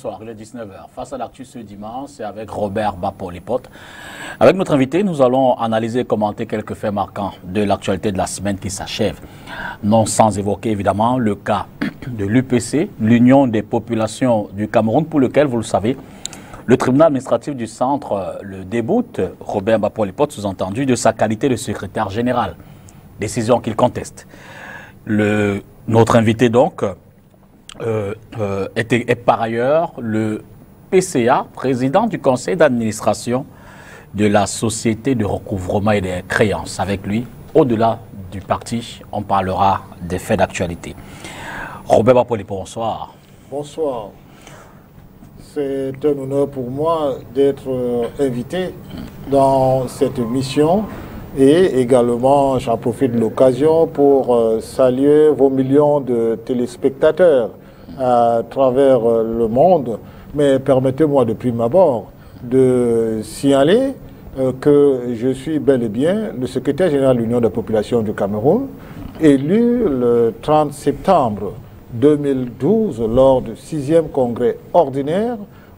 bonsoir, il est 19 h. Face à l'actu ce dimanche, c'est avec Robert Bapolipote. Avec notre invité, nous allons analyser et commenter quelques faits marquants de l'actualité de la semaine qui s'achève. Non sans évoquer évidemment le cas de l'UPC, l'Union des populations du Cameroun, pour lequel, vous le savez, le tribunal administratif du centre le déboute, Robert Bapolipote, sous-entendu, de sa qualité de secrétaire général. Décision qu'il conteste. Notre invité donc est par ailleurs le PCA, président du conseil d'administration de la Société de recouvrement et des créances. Avec lui, au-delà du parti, on parlera des faits d'actualité. Robert Bapolipote, bonsoir. Bonsoir. C'est un honneur pour moi d'être invité dans cette mission et également j'en profite de l'occasion pour saluer vos millions de téléspectateurs à travers le monde. Mais permettez-moi de prime abord de signaler que je suis bel et bien le secrétaire général de l'Union des populations du Cameroun, élu le 30 septembre 2012 lors du 6e congrès ordinaire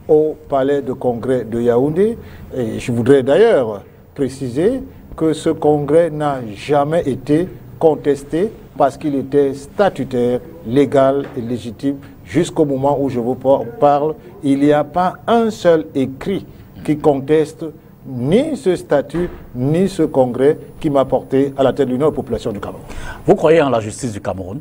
au palais de congrès de Yaoundé. Et je voudrais d'ailleurs préciser que ce congrès n'a jamais été contesté parce qu'il était statutaire, légal et légitime. Jusqu'au moment où je vous parle, il n'y a pas un seul écrit qui conteste ni ce statut, ni ce congrès qui m'a porté à la tête de l'Union des populations du Cameroun. Vous croyez en la justice du Cameroun?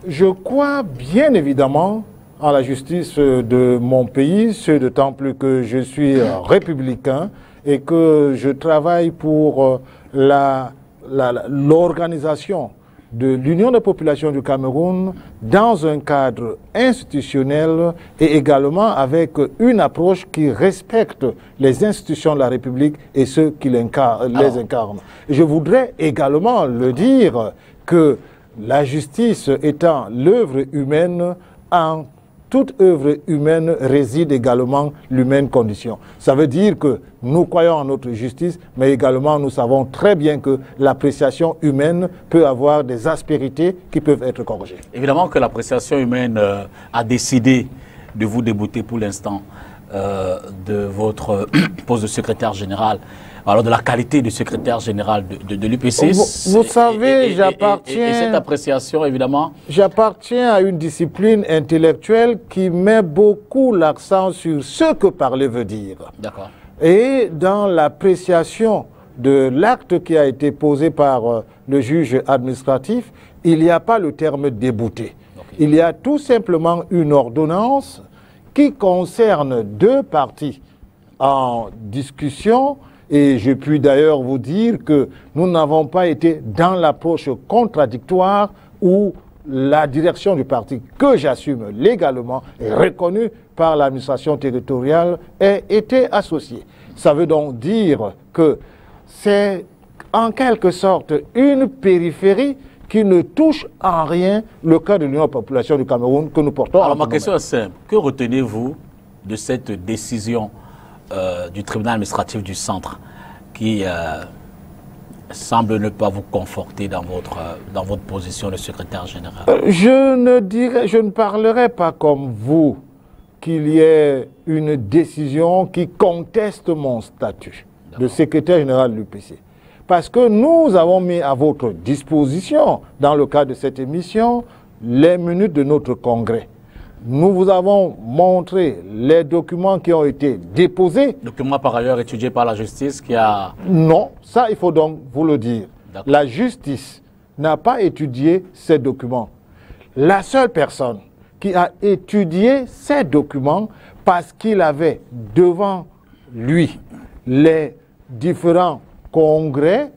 Je crois bien évidemment en la justice de mon pays, ce d'autant plus que je suis républicain et que je travaille pour l'organisation de l'Union des populations du Cameroun dans un cadre institutionnel et également avec une approche qui respecte les institutions de la République et ceux qui les incarnent. Je voudrais également le dire que la justice étant l'œuvre humaine, en toute œuvre humaine réside également l'humaine condition. Ça veut dire que nous croyons en notre justice, mais également nous savons très bien que l'appréciation humaine peut avoir des aspérités qui peuvent être corrigées. Évidemment que l'appréciation humaine a décidé de vous débouter pour l'instant de votre poste de secrétaire général. Alors de la qualité de secrétaire général de l'UPC. Vous savez, j'appartiens... Et cette appréciation, évidemment... J'appartiens à une discipline intellectuelle qui met beaucoup l'accent sur ce que parler veut dire. D'accord. Et dans l'appréciation de l'acte qui a été posé par le juge administratif, il n'y a pas le terme débouté. Okay. Il y a tout simplement une ordonnance qui concerne deux parties en discussion. Et je puis d'ailleurs vous dire que nous n'avons pas été dans l'approche contradictoire où la direction du parti, que j'assume légalement, et reconnue par l'administration territoriale, a été associée. Ça veut donc dire que c'est en quelque sorte une périphérie qui ne touche en rien le cas de l'Union des populations du Cameroun que nous portons. Alors ma question est simple. Que retenez-vous de cette décision du tribunal administratif du centre qui semble ne pas vous conforter dans votre position de secrétaire général? Je ne parlerai pas comme vous qu'il y ait une décision qui conteste mon statut de secrétaire général de l'UPC. Parce que nous avons mis à votre disposition, dans le cadre de cette émission, les minutes de notre congrès. Nous vous avons montré les documents qui ont été déposés. Documents par ailleurs étudiés par la justice qui a... Non, ça il faut donc vous le dire. La justice n'a pas étudié ces documents. La seule personne qui a étudié ces documents parce qu'il avait devant lui les différents congrès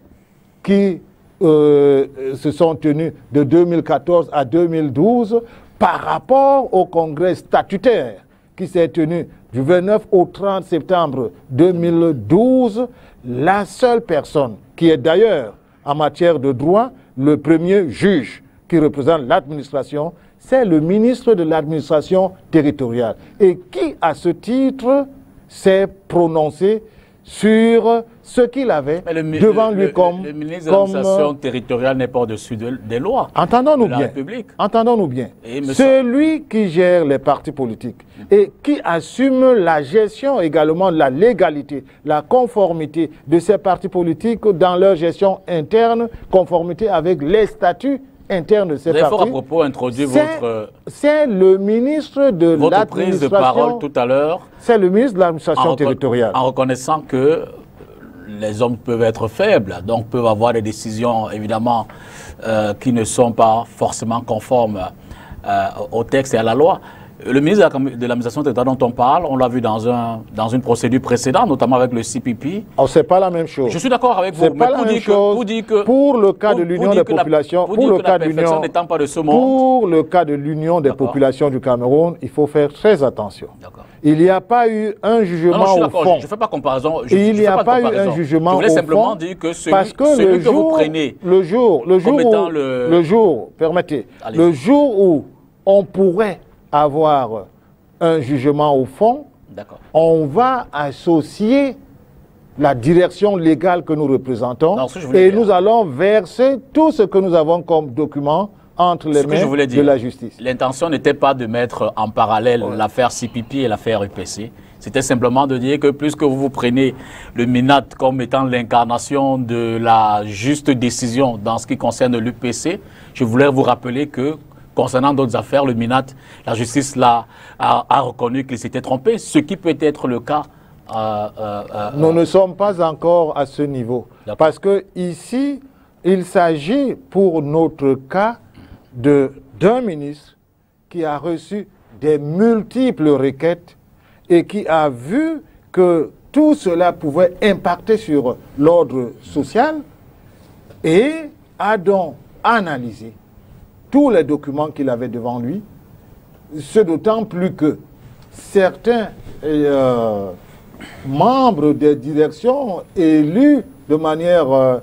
qui se sont tenus de 2014 à 2012 par rapport au congrès statutaire qui s'est tenu du 29 au 30 septembre 2012, la seule personne qui est d'ailleurs en matière de droit le premier juge qui représente l'administration, c'est le ministre de l'administration territoriale et qui, à ce titre, s'est prononcé sur ce qu'il avait devant lui comme... Le ministre de l'administration territoriale n'est pas au-dessus des lois. Entendons-nous bien. Entendons-nous bien. Celui qui gère les partis politiques et qui assume la gestion également de la légalité, la conformité de ces partis politiques dans leur gestion interne, conformité avec les statuts interne de ces partis. Il faut à propos introduire votre... C'est le ministre de l'administration... Votre prise de parole tout à l'heure... C'est le ministre de l'administration territoriale. En reconnaissant que les hommes peuvent être faibles, donc peuvent avoir des décisions, évidemment, qui ne sont pas forcément conformes au texte et à la loi. Le ministre de l'administration territoriale dont on parle, on l'a vu dans une procédure précédente, notamment avec le CPP. Oh, c'est pas la même chose. Je suis d'accord avec vous. C'est pas la même chose. Pour le cas de l'Union des populations, pour le cas de l'Union des populations du Cameroun, il faut faire très attention. Il n'y a pas eu un jugement au fond. Je ne fais pas comparaison. Il n'y a pas eu un jugement au fond. Je voulais simplement dire que celui que vous prenez le jour où on pourrait avoir un jugement au fond, on va associer la direction légale que nous représentons et nous allons verser tout ce que nous avons comme document entre les mains de la justice. L'intention n'était pas de mettre en parallèle l'affaire CPP et l'affaire UPC. C'était simplement de dire que puisque vous prenez le MINAT comme étant l'incarnation de la juste décision dans ce qui concerne l'UPC, je voulais vous rappeler que concernant d'autres affaires, le MINAT, la justice a reconnu qu'il s'était trompé, ce qui peut être le cas. Nous ne sommes pas encore à ce niveau. Parce que ici, il s'agit pour notre cas d'un ministre qui a reçu des multiples requêtes et qui a vu que tout cela pouvait impacter sur l'ordre social et a donc analysé tous les documents qu'il avait devant lui, ce d'autant plus que certains membres des directions élus de manière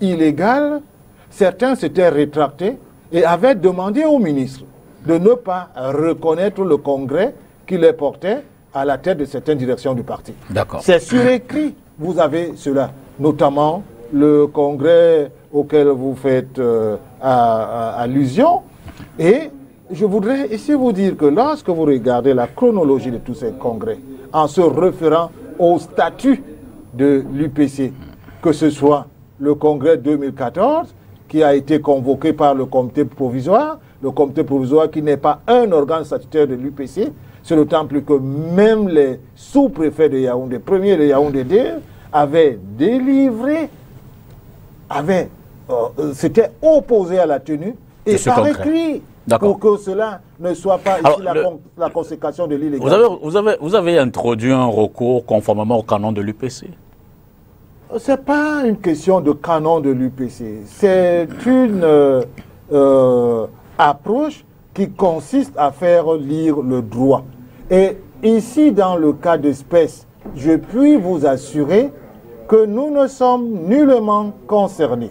illégale, certains s'étaient rétractés et avaient demandé au ministre de ne pas reconnaître le congrès qui les portait à la tête de certaines directions du parti. C'est sur écrit, vous avez cela, notamment le congrès auquel vous faites allusion. Et je voudrais ici vous dire que lorsque vous regardez la chronologie de tous ces congrès, en se référant au statut de l'UPC, que ce soit le congrès 2014, qui a été convoqué par le comité provisoire qui n'est pas un organe statutaire de l'UPC, c'est d'autant plus que même les sous-préfets de Yaoundé, premiers de Yaoundé 2, avaient délivré, s'étaient opposés à la tenue et par écrit, pour que cela ne soit pas ici la consécration de l'illégalité. Vous avez introduit un recours conformément au canon de l'UPC? Ce n'est pas une question de canon de l'UPC, c'est une approche qui consiste à faire lire le droit. Et ici, dans le cas d'espèce, je puis vous assurer que nous ne sommes nullement concernés.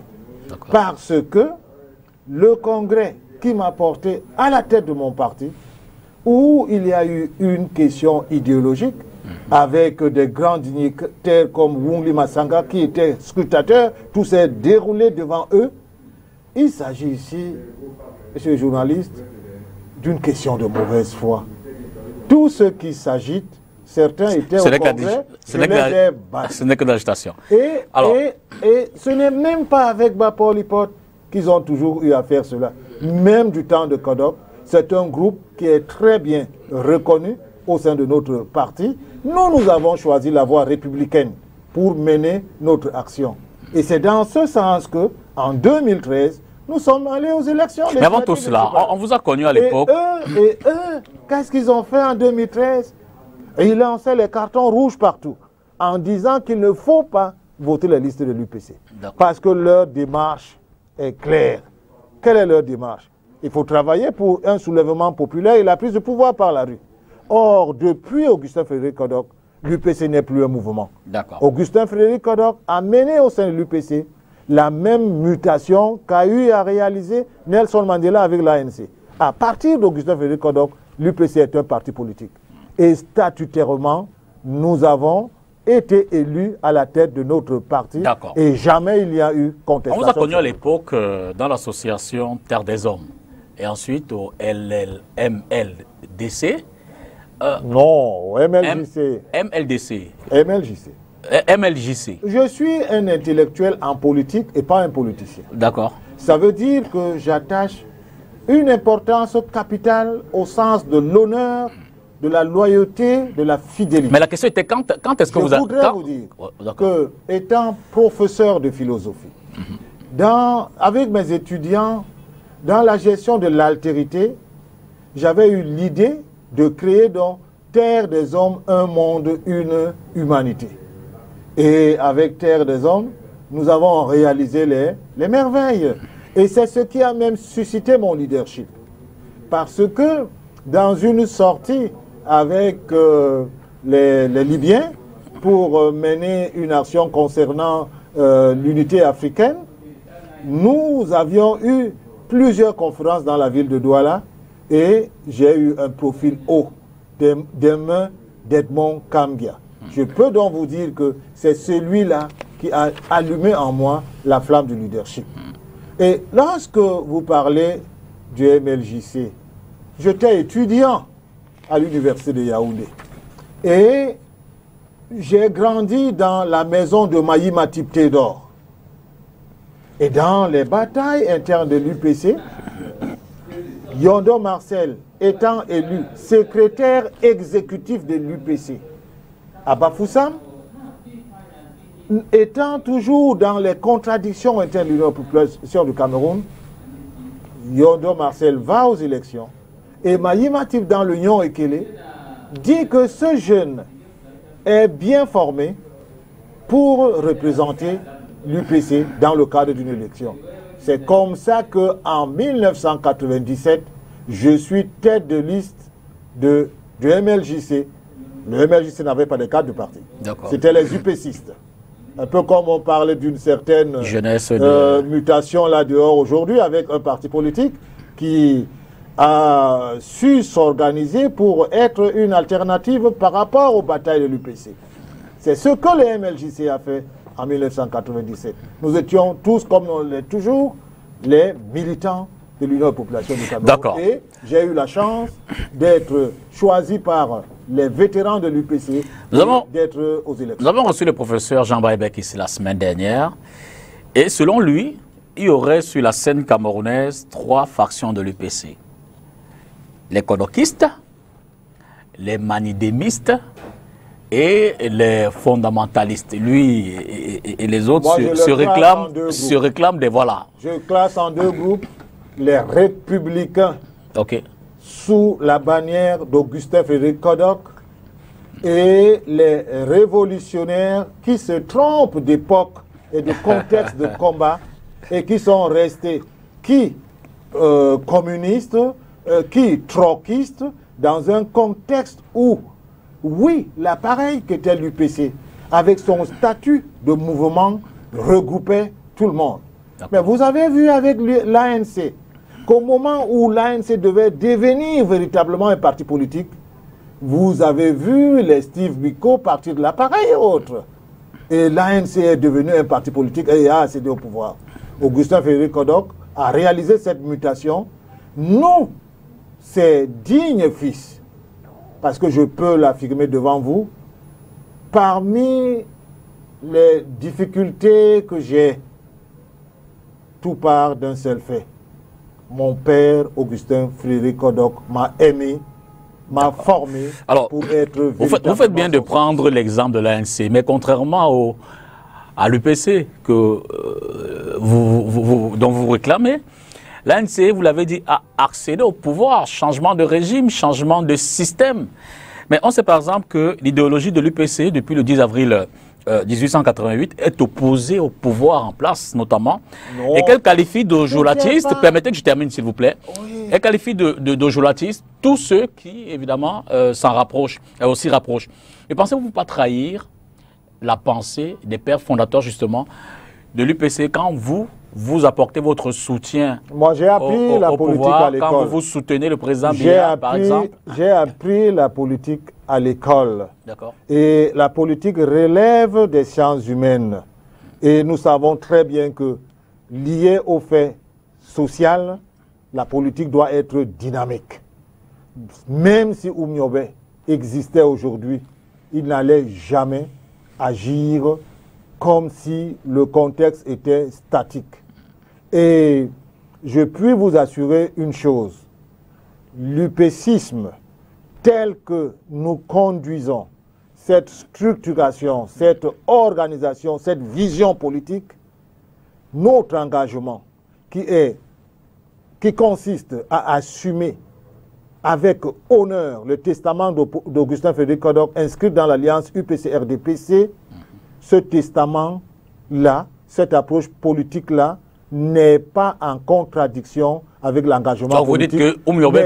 Parce que le congrès qui m'a porté à la tête de mon parti, où il y a eu une question idéologique, avec des grands dignitaires comme Wungli Massanga qui étaient scrutateurs, tout s'est déroulé devant eux. Il s'agit ici, monsieur le journaliste, d'une question de mauvaise foi. Tous ceux qui s'agitent, certains étaient au congrès, ce n'est que de l'agitation. Et ce n'est même pas avec Bapor Lipot qu'ils ont toujours eu à faire cela. Même du temps de Kodok, c'est un groupe qui est très bien reconnu au sein de notre parti. Nous avons choisi la voie républicaine pour mener notre action. Et c'est dans ce sens que, en 2013, nous sommes allés aux élections. Mais avant tout cela, on vous a connu à l'époque. Et eux, qu'est-ce qu'ils ont fait en 2013? Ils lançaient les cartons rouges partout, en disant qu'il ne faut pas voter les listes de l'UPC. Parce que leur démarche est claire. Quelle est leur démarche? Il faut travailler pour un soulèvement populaire et la prise de pouvoir par la rue. Or, depuis Augustin Frédéric Kodok, l'UPC n'est plus un mouvement. Augustin Frédéric Kodok a mené au sein de l'UPC la même mutation qu'a eu à réaliser Nelson Mandela avec l'ANC. À partir d'Augustin Frédéric Kodok, l'UPC est un parti politique. Et statutairement, nous avons été élu à la tête de notre parti et jamais il n'y a eu contestation. On vous a connu à l'époque dans l'association Terre des Hommes et ensuite au MLDC. Non, au MLJC. MLDC. MLJC. MLJC. Je suis un intellectuel en politique et pas un politicien. D'accord. Ça veut dire que j'attache une importance capitale au sens de l'honneur, de la loyauté, de la fidélité. Mais la question était quand est-ce que je voudrais vous dire que, étant professeur de philosophie, avec mes étudiants, dans la gestion de l'altérité, j'avais eu l'idée de créer dans Terre des Hommes un monde, une humanité. Et avec Terre des Hommes, nous avons réalisé les merveilles. Et c'est ce qui a même suscité mon leadership. Parce que dans une sortie avec les Libyens pour mener une action concernant l'unité africaine, nous avions eu plusieurs conférences dans la ville de Douala et j'ai eu un profil haut des mains d'Edmond Kambia. Je peux donc vous dire que c'est celui-là qui a allumé en moi la flamme du leadership. Et lorsque vous parlez du MLJC, j'étais étudiant à l'université de Yaoundé. Et j'ai grandi dans la maison de Maï Matip Théodore. Et dans les batailles internes de l'UPC, Yondo Marcel étant élu secrétaire exécutif de l'UPC, à Bafoussam, étant toujours dans les contradictions internes de la population du Cameroun, Yondo Marcel va aux élections et Maï Matip dans l'Union Ekele dit que ce jeune est bien formé pour représenter l'UPC dans le cadre d'une élection. C'est comme ça qu'en 1997, je suis tête de liste du MLJC. Le MLJC n'avait pas de cadre de parti. C'était les UPCistes. Un peu comme on parlait d'une certaine mutation là dehors aujourd'hui avec un parti politique qui a su s'organiser pour être une alternative par rapport aux batailles de l'UPC. C'est ce que le MLJC a fait en 1997. Nous étions tous, comme on l'est toujours, les militants de l'Union de population du Cameroun. Et j'ai eu la chance d'être choisi par les vétérans de l'UPC d'être aux élections. Nous avons reçu le professeur Jean Baïbek ici la semaine dernière. Et selon lui, il y aurait sur la scène camerounaise 3 factions de l'UPC. Les kodokistes, les manidémistes et les fondamentalistes. Lui et les autres se réclament des voilà. Je classe en 2 groupes les républicains sous la bannière d'Augustin Frédéric Kodok et les révolutionnaires qui se trompent d'époque et de contexte de combat et qui sont restés communistes, qui troquistes dans un contexte où oui, l'appareil qu'était l'UPC, avec son statut de mouvement, regroupait tout le monde. Mais vous avez vu avec l'ANC qu'au moment où l'ANC devait devenir véritablement un parti politique, vous avez vu les Steve Biko partir de l'appareil et autres. Et l'ANC est devenu un parti politique et a accédé au pouvoir. Augustin Frédéric Kodok a réalisé cette mutation. Nous, ces dignes fils, parce que je peux l'affirmer devant vous, parmi les difficultés que j'ai, tout part d'un seul fait. Mon père, Augustin Frédéric Kodok, m'a aimé, m'a formé pour être... Vous faites bien de prendre l'exemple de l'ANC, mais contrairement à l'UPC dont vous réclamez, l'ANC, vous l'avez dit, a accédé au pouvoir, changement de régime, changement de système. Mais on sait par exemple que l'idéologie de l'UPC, depuis le 10 avril 1888, est opposée au pouvoir en place, notamment. Non. Et qu'elle qualifie d'ojolatistes, permettez que je termine s'il vous plaît, elle qualifie d'ojolatistes tous ceux qui, évidemment, s'en rapprochent, aussi rapprochent. Et pensez-vous pas trahir la pensée des pères fondateurs, justement, de l'UPC quand vous apportez votre soutien Moi, j'ai appris la politique pouvoir, à l'école. Quand vous soutenez le président Biya, par exemple. J'ai appris la politique à l'école. D'accord. Et la politique relève des sciences humaines. Et nous savons très bien que, lié au fait social, la politique doit être dynamique. Même si Oumiobe existait aujourd'hui, il n'allait jamais agir comme si le contexte était statique. Et je puis vous assurer une chose, l'UPCisme tel que nous conduisons cette structuration, cette organisation, cette vision politique, notre engagement qui consiste à assumer avec honneur le testament d'Augustin Frédéric Kodok inscrit dans l'alliance UPC-RDPC, ce testament-là, cette approche politique-là, n'est pas en contradiction avec l'engagement donc politique. vous dites que Oumiobe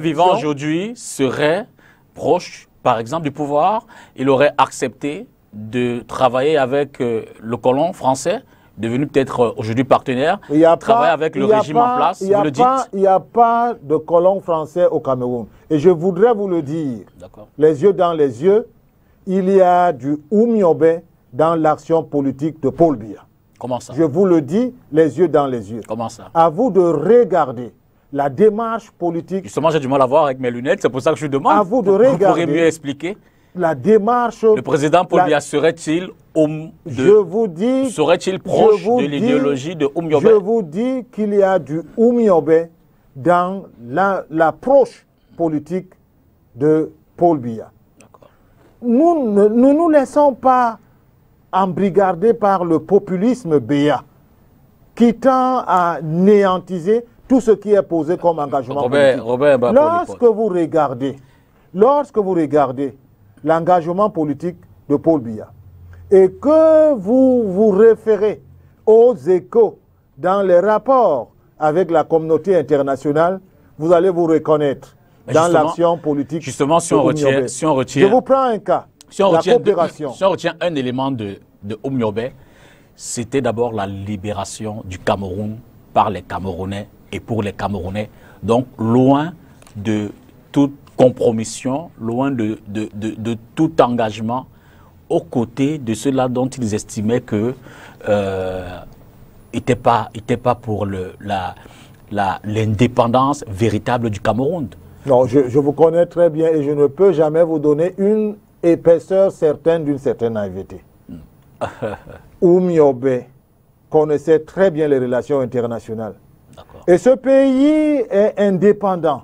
vivant aujourd'hui serait proche, par exemple, du pouvoir. Il aurait accepté de travailler avec le colon français, devenu peut-être aujourd'hui partenaire, travailler avec le régime en place, vous le dites. Il n'y a pas de colon français au Cameroun. Et je voudrais vous le dire, les yeux dans les yeux, il y a du Oumiobe dans l'action politique de Paul Biya. Comment ça? Je vous le dis, les yeux dans les yeux. Comment ça? À vous de regarder la démarche politique. Justement, j'ai du mal à voir avec mes lunettes, c'est pour ça que je demande. À vous de regarder. Vous pourrez mieux expliquer. La démarche. Le président Paul Biya serait-il serait-il proche de l'idéologie de Oumiobe? Je vous dis qu'il y a du Oumiobe dans l'approche politique de Paul Biya. Nous ne nous laissons pas embrigadés par le populisme béat qui tend à néantiser tout ce qui est posé comme engagement politique. Lorsque vous regardez l'engagement politique de Paul Biya et que vous vous référez aux échos dans les rapports avec la communauté internationale, vous allez vous reconnaître dans l'action politique. Justement, si on retient... Je vous prends un cas. Si on retient un élément de Oumiobe, c'était d'abord la libération du Cameroun par les Camerounais et pour les Camerounais. Donc, loin de toute compromission, loin de tout engagement aux côtés de ceux-là dont ils estimaient que n'était pas pour l'indépendance véritable du Cameroun. Non, je vous connais très bien et je ne peux jamais vous donner une épaisseur certaine d'une certaine naïveté. Oumiobe connaissait très bien les relations internationales. Et ce pays est indépendant.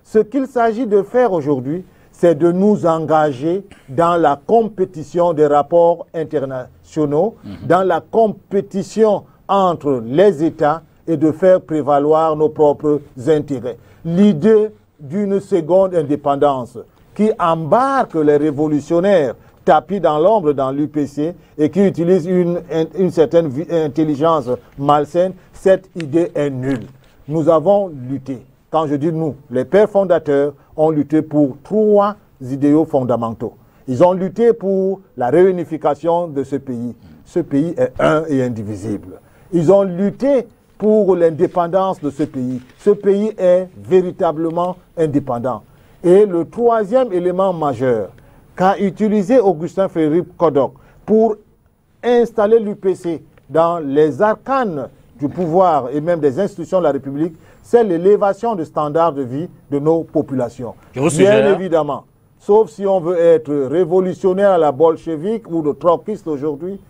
Ce qu'il s'agit de faire aujourd'hui, c'est de nous engager dans la compétition des rapports internationaux, dans la compétition entre les États et de faire prévaloir nos propres intérêts. L'idée d'une seconde indépendance qui embarque les révolutionnaires tapis dans l'ombre dans l'UPC et qui utilisent une certaine intelligence malsaine, cette idée est nulle. Nous avons lutté. Quand je dis nous, les pères fondateurs ont lutté pour 3 idéaux fondamentaux. Ils ont lutté pour la réunification de ce pays. Ce pays est un et indivisible. Ils ont lutté pour l'indépendance de ce pays. Ce pays est véritablement indépendant. Et le 3e élément majeur qu'a utilisé Augustin Frédéric Kodok pour installer l'UPC dans les arcanes du pouvoir et même des institutions de la République, c'est l'élévation du standard de vie de nos populations. Bien évidemment, sauf si on veut être révolutionnaire à la bolchevique ou de trotskiste aujourd'hui,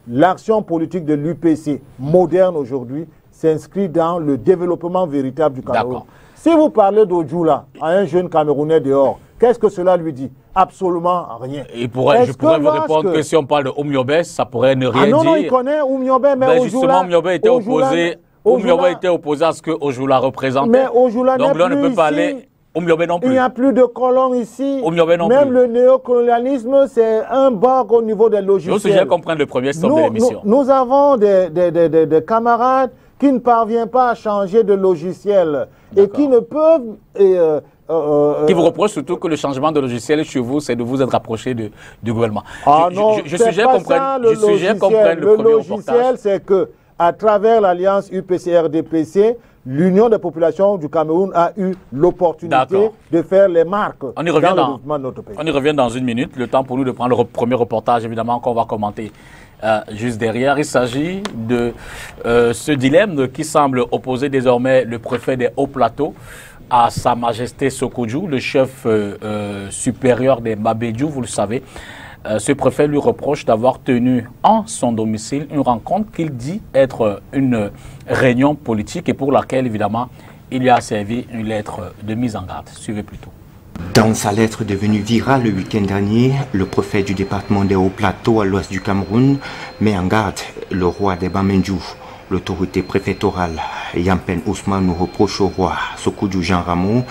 l'action politique de l'UPC moderne aujourd'hui s'inscrit dans le développement véritable du Cameroun. Si vous parlez d'Odjoula à un jeune Camerounais dehors, qu'est-ce que cela lui dit? Absolument rien. Je pourrais vous répondre que si on parle de Oumiobe, ça pourrait ne rien dire. Non, il connaît Oumiobe, mais justement, Oumiobe était opposé à ce que Odjoula représentait. Mais Odjoula donc là, on ne peut pas aller... Oumiobe non plus. Il n'y a plus de colons ici. Oumiobe non Même plus. Le néocolonialisme, c'est un bug au niveau des logiciels. Je suggère comprendre le premier stop de l'émission. Nous avons des camarades qui ne parviennent pas à changer de logiciel et qui ne peuvent... qui vous reproche surtout que le changement de logiciel chez vous, c'est de vous être rapproché du gouvernement. Ah non, je suggère comprendre le premier logiciel, c'est que à travers l'alliance UPC-RDPC, l'Union des populations du Cameroun a eu l'opportunité de faire les marques dans le développement de notre pays. On y revient dans une minute. Le temps pour nous de prendre le premier reportage, évidemment, qu'on va commenter juste derrière. Il s'agit de ce dilemme qui semble opposer désormais le préfet des Hauts-Plateaux à Sa Majesté Sokudjou, le chef supérieur des Mabédjou, vous le savez. Ce préfet lui reproche d'avoir tenu en son domicile une rencontre qu'il dit être une réunion politique et pour laquelle, évidemment, il lui a servi une lettre de mise en garde. Suivez plutôt. Dans sa lettre devenue virale le week-end dernier, le préfet du département des Hauts-Plateaux à l'ouest du Cameroun met en garde le roi des Bamendjou. L'autorité préfectorale Yampen Ousmane nous reproche au roi Sokudjou Jean Ramon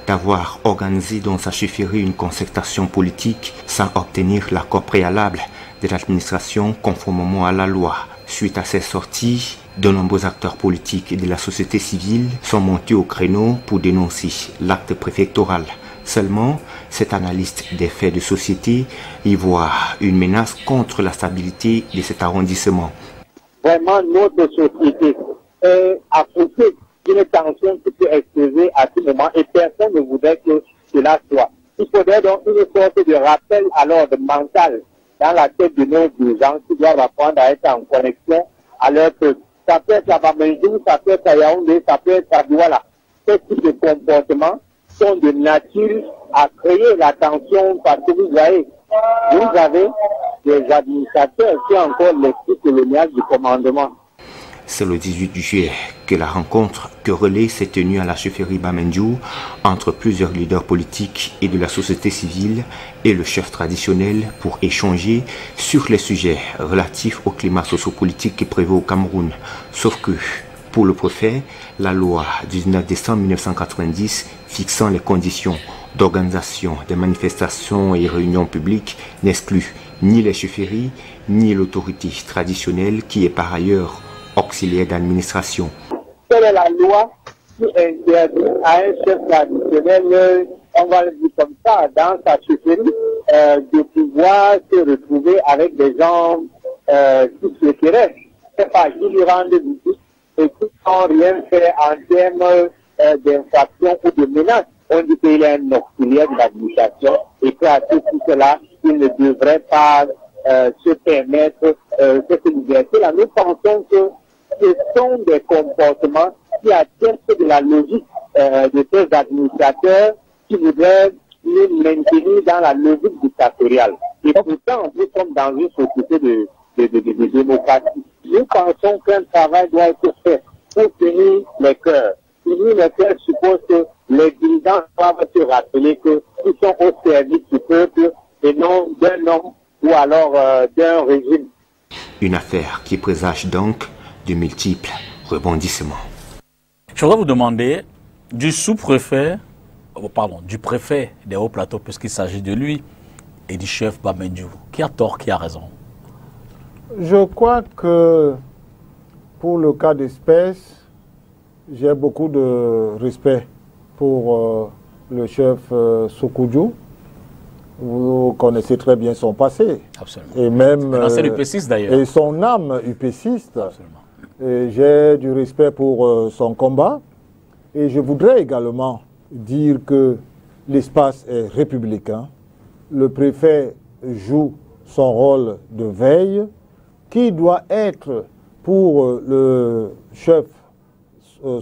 d'avoir organisé dans sa chefferie une concertation politique sans obtenir l'accord préalable de l'administration conformément à la loi. Suite à ces sorties, de nombreux acteurs politiques et de la société civile sont montés au créneau pour dénoncer l'acte préfectoral. Seulement, cet analyste des faits de société y voit une menace contre la stabilité de cet arrondissement. Vraiment, notre société est à côté d'une tension qui peut exploser à tout moment et personne ne voudrait que cela soit. Il faudrait donc une sorte de rappel à l'ordre mental dans la tête de nos dirigeants qui doivent apprendre à être en connexion à leur peuple. Ça peut être à Bamendjou, ça peut être à Yaoundé, ça peut être à Douala. Ce type de comportements sont de nature à créer la tension parce que vous avez des administrateurs qui ont encore l'esprit colonial du commandement. C'est le 18 juillet que la rencontre querellée s'est tenue à la chefferie Bamendjou entre plusieurs leaders politiques et de la société civile et le chef traditionnel pour échanger sur les sujets relatifs au climat sociopolitique qui prévaut au Cameroun. Sauf que, pour le préfet, la loi du 19 décembre 1990 fixant les conditions d'organisation des manifestations et réunions publiques n'exclut ni les chefferies ni l'autorité traditionnelle qui est par ailleurs auxiliaire d'administration. Quelle est la loi qui interdit à un chef traditionnel, on va le dire comme ça, dans sa chefferie, de pouvoir se retrouver avec des gens qui souhaiteraient, c'est pas, qui lui rendent visite et qui n'ont rien fait en termes d'infraction ou de menace. On dit qu'il est un auxiliaire de l'administration et qu'à tout cela, il ne devrait pas se permettre cette liberté-là. Nous pensons que ce sont des comportements qui attestent de la logique de ces administrateurs qui voudraient nous maintenir dans la logique dictatoriale. Et pourtant, nous sommes dans une société de démocratie. Nous pensons qu'un travail doit être fait pour tenir les cœurs. Tenir les cœurs suppose que les dirigeants doivent se rappeler qu'ils sont au service du peuple et non d'un homme ou alors d'un régime. Une affaire qui présage donc de multiples rebondissements. Je voudrais vous demander du sous-préfet, du préfet des Hauts-Plateaux, puisqu'il s'agit de lui, et du chef Bamendjou. Qui a tort, qui a raison? Je crois que pour le cas d'espèce, j'ai beaucoup de respect pour le chef Sokudjou. Vous connaissez très bien son passé. Absolument. Et même c'est l'UP6 d'ailleurs. Et son âme UP6. Absolument. J'ai du respect pour son combat. Et je voudrais également dire que l'espace est républicain. Le préfet joue son rôle de veille qui doit être pour le chef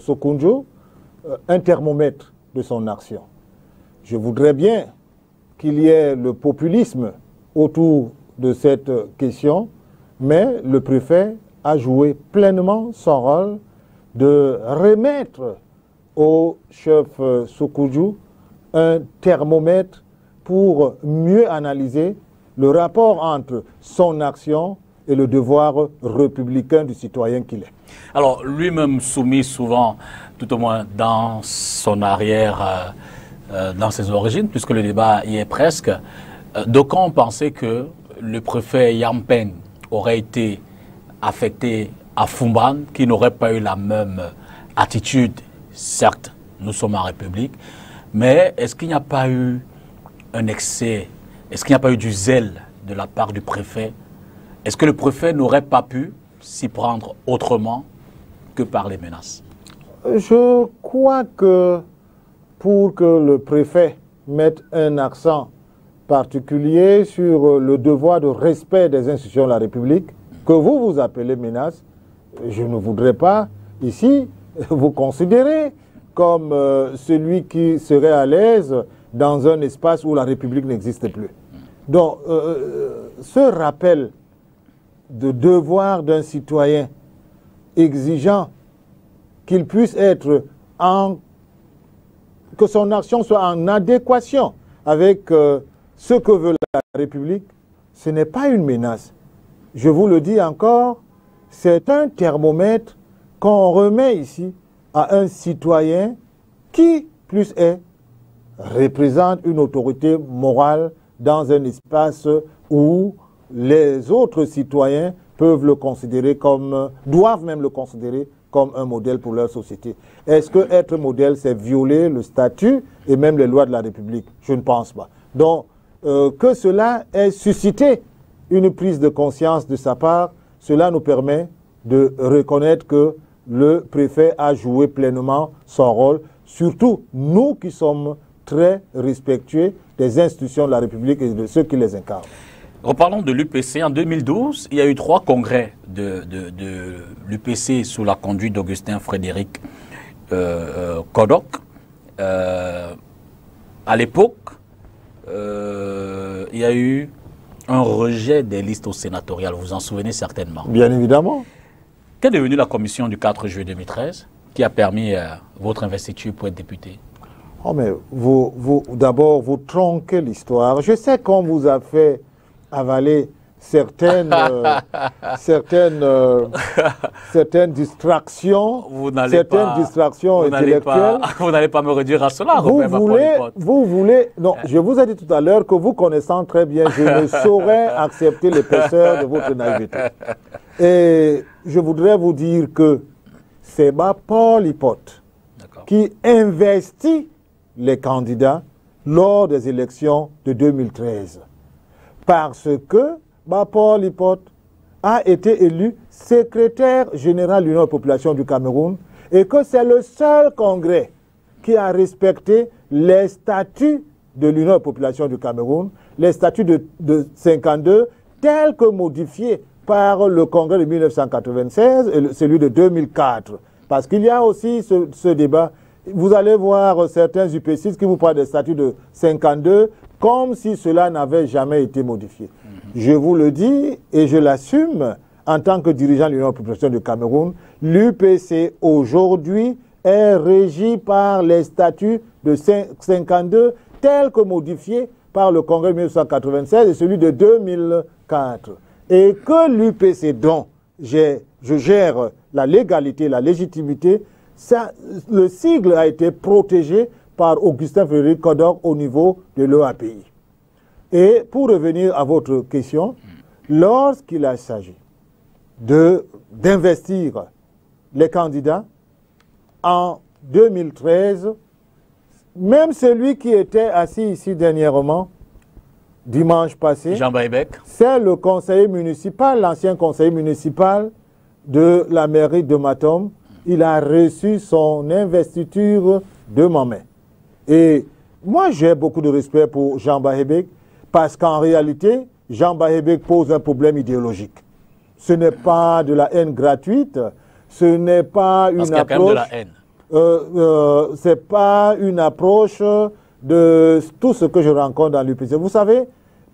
Sokudjou un thermomètre de son action. Je voudrais bien qu'il y ait le populisme autour de cette question, mais le préfet a joué pleinement son rôle de remettre au chef Sokudjou un thermomètre pour mieux analyser le rapport entre son action et le devoir républicain du citoyen qu'il est. Alors, lui-même soumis souvent, tout au moins dans son arrière, dans ses origines, puisque le débat y est presque, d'aucuns ont pensé que le préfet Yampen aurait été affecté à Fumban, qui n'aurait pas eu la même attitude. Certes, nous sommes en République, mais est-ce qu'il n'y a pas eu un excès? Est-ce qu'il n'y a pas eu du zèle de la part du préfet? Est-ce que le préfet n'aurait pas pu s'y prendre autrement que par les menaces? Je crois que pour que le préfet mette un accent particulier sur le devoir de respect des institutions de la République, que vous appelez menace, je ne voudrais pas ici vous considérer comme celui qui serait à l'aise dans un espace où la République n'existe plus. Donc, ce rappel de devoir d'un citoyen exigeant qu'il puisse être que son action soit en adéquation avec ce que veut la République, ce n'est pas une menace. Je vous le dis encore, c'est un thermomètre qu'on remet ici à un citoyen qui, plus est, représente une autorité morale dans un espace où les autres citoyens peuvent le considérer comme, doivent même le considérer comme un modèle pour leur société. Est-ce que être modèle, c'est violer le statut et même les lois de la République? Je ne pense pas. Donc, que cela ait suscité une prise de conscience de sa part, cela nous permet de reconnaître que le préfet a joué pleinement son rôle, surtout nous qui sommes très respectueux des institutions de la République et de ceux qui les incarnent. Reparlons de l'UPC. En 2012, il y a eu 3 congrès de l'UPC sous la conduite d'Augustin Frédéric Kodok. À l'époque, il y a eu un rejet des listes sénatoriales. Vous vous en souvenez certainement. Bien évidemment. Qu'est devenue la commission du 4 juillet 2013 qui a permis votre investiture pour être député? Oh mais d'abord, vous tronquez l'histoire. Je sais qu'on vous a fait avaler certaines distractions, intellectuelles. Vous n'allez pas me réduire à cela, vous voulez, non, je vous ai dit tout à l'heure que vous connaissant très bien, je ne saurais accepter l'épaisseur de votre naïveté. Et je voudrais vous dire que c'est Paul Hipote qui investit les candidats lors des élections de 2013. Parce que Paul Hipote a été élu secrétaire général de l'Union des populations du Cameroun et que c'est le seul congrès qui a respecté les statuts de l'Union des populations du Cameroun, les statuts de 52 tels que modifiés par le congrès de 1996 et celui de 2004. Parce qu'il y a aussi ce débat. Vous allez voir certains UPCistes qui vous parlent des statuts de 52 comme si cela n'avait jamais été modifié. Je vous le dis et je l'assume en tant que dirigeant de l'Union des populations du Cameroun, l'UPC aujourd'hui est régi par les statuts de 52 tels que modifiés par le congrès de 1996 et celui de 2004. Et que l'UPC dont je gère la légalité, la légitimité, le sigle a été protégé par Augustin Frédéric Kodok au niveau de l'OAPI. Et pour revenir à votre question, lorsqu'il a s'agit d'investir les candidats, en 2013, même celui qui était assis ici dernièrement, dimanche passé, Jean Baïbec, c'est le conseiller municipal, l'ancien conseiller municipal de la mairie de Matom. Il a reçu son investiture de ma main. Et moi, j'ai beaucoup de respect pour Jean Baïbec parce qu'en réalité, Jean Baïbec pose un problème idéologique. Ce n'est pas de la haine gratuite, ce n'est pas une approche... Parce qu'il y a quand même de la haine. C'est pas une approche de tout ce que je rencontre dans l'UPC. Vous savez,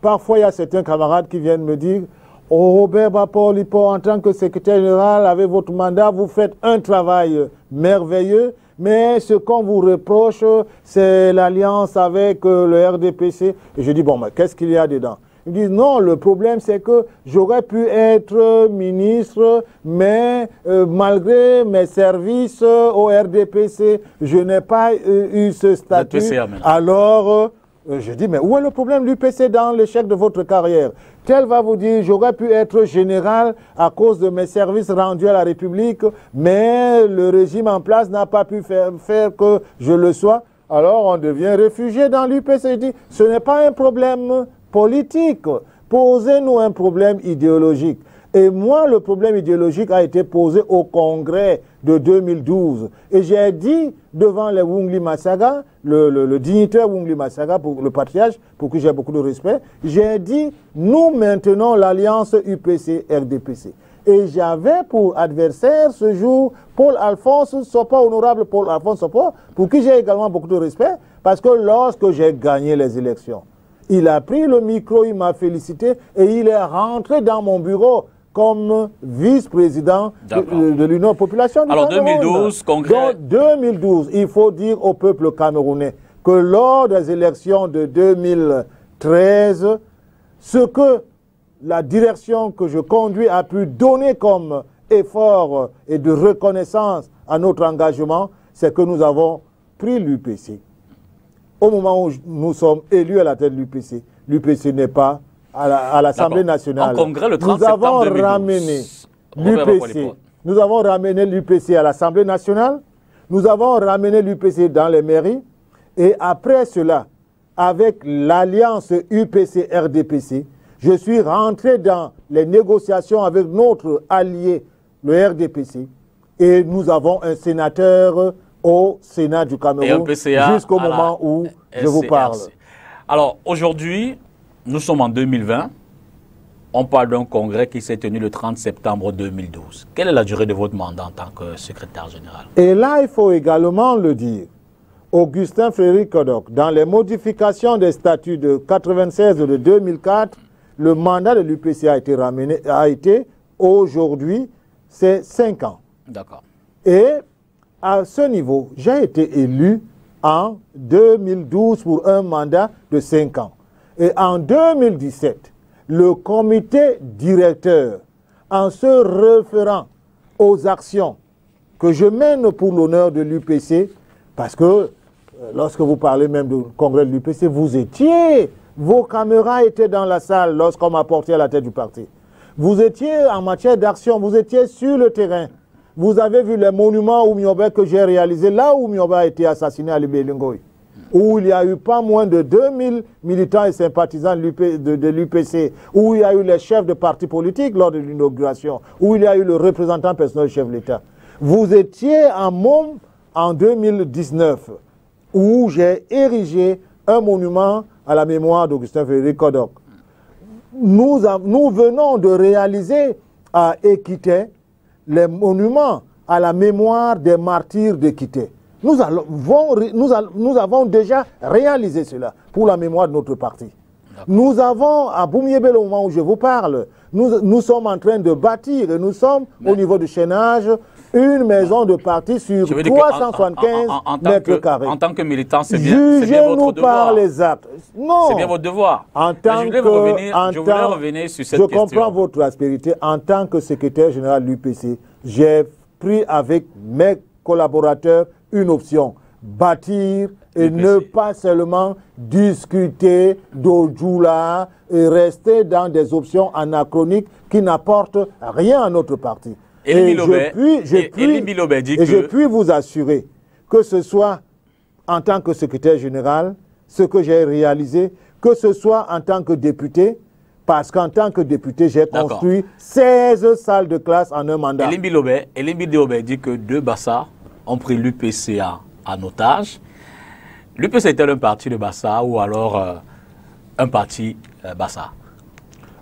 parfois, il y a certains camarades qui viennent me dire « Oh, Robert Paul Hipote, en tant que secrétaire général, avec votre mandat, vous faites un travail merveilleux, mais ce qu'on vous reproche, c'est l'alliance avec le RDPC. » Et je dis « Bon, mais qu'est-ce qu'il y a dedans ?» Ils disent non, le problème c'est que j'aurais pu être ministre, mais malgré mes services au RDPC, je n'ai pas eu ce statut. Alors, je dis, mais où est le problème du PC dans l'échec de votre carrière? Tel va vous dire, j'aurais pu être général à cause de mes services rendus à la République, mais le régime en place n'a pas pu faire que je le sois. Alors on devient réfugié dans l'UPC. Je dis, ce n'est pas un problème politique. Posez-nous un problème idéologique. Et moi, le problème idéologique a été posé au congrès de 2012. Et j'ai dit devant les Wungli Masaga, le dignitaire Wungli Masaga, pour le patriarche, pour qui j'ai beaucoup de respect, j'ai dit, nous maintenons l'alliance UPC-RDPC. Et j'avais pour adversaire ce jour Paul-Alphonse Sopa, honorable Paul-Alphonse Sopa, pour qui j'ai également beaucoup de respect, parce que lorsque j'ai gagné les élections, il a pris le micro, il m'a félicité et il est rentré dans mon bureau comme vice-président de l'Union Population du Alors Cameroun. 2012, congrès... Donc 2012, il faut dire au peuple camerounais que lors des élections de 2013, ce que la direction que je conduis a pu donner comme effort et de reconnaissance à notre engagement, c'est que nous avons pris l'UPC. Au moment où nous sommes élus à la tête de l'UPC, l'UPC n'est pas à l'Assemblée nationale. En congrès, le 30 nous avons septembre 2012. ramené l'UPC. Nous avons ramené l'UPC à l'Assemblée nationale. Nous avons ramené l'UPC dans les mairies. Et après cela, avec l'alliance UPC-RDPC, je suis rentré dans les négociations avec notre allié, le RDPC. Et nous avons un sénateur au Sénat du Cameroun jusqu'au moment où je vous parle. Alors aujourd'hui, nous sommes en 2020. On parle d'un congrès qui s'est tenu le 30 septembre 2012. Quelle est la durée de votre mandat en tant que secrétaire général? Et là, il faut également le dire. Augustin Frédéric Kodok, dans les modifications des statuts de 96 et de 2004, le mandat de l'UPC a été aujourd'hui, c'est 5 ans. D'accord. Et à ce niveau, j'ai été élu en 2012 pour un mandat de 5 ans. Et en 2017, le comité directeur, en se référant aux actions que je mène pour l'honneur de l'UPC, parce que lorsque vous parlez même du congrès de l'UPC, vous étiez, vos caméras étaient dans la salle lorsqu'on m'a porté à la tête du parti. Vous étiez en matière d'action, vous étiez sur le terrain. Vous avez vu les monuments Oumiobe que j'ai réalisés là où Oumiobe a été assassiné à Libé-Lingoy, où il y a eu pas moins de 2000 militants et sympathisants de l'UPC, où il y a eu les chefs de partis politiques lors de l'inauguration, où il y a eu le représentant personnel du chef de l'État. Vous étiez en Môme en 2019, où j'ai érigé un monument à la mémoire d'Augustin Frédéric Kodok. Nous venons de réaliser à Équité les monuments à la mémoire des martyrs d'Équité. Nous avons déjà réalisé cela pour la mémoire de notre parti. Nous avons, à Boumiébel, au moment où je vous parle, nous sommes en train de bâtir, et nous sommes au niveau du chaînage, une maison de parti sur 375 mètres carrés. En tant que militant, c'est bien votre devoir. Jugez-nous par les actes. Non. C'est bien votre devoir. Je voulais revenir sur cette question. Je comprends votre aspérité. En tant que secrétaire général de l'UPC, j'ai pris avec mes collaborateurs une option. Bâtir et ne pas seulement discuter d'Ojula et rester dans des options anachroniques qui n'apportent rien à notre parti. Et je puis vous assurer que ce soit en tant que secrétaire général, ce que j'ai réalisé, que ce soit en tant que député, parce qu'en tant que député, j'ai construit 16 salles de classe en un mandat. Elimbi Bilobé dit que deux Bassa ont pris l'UPCA en otage. L'UPC était un parti de Bassa ou alors un parti Bassa?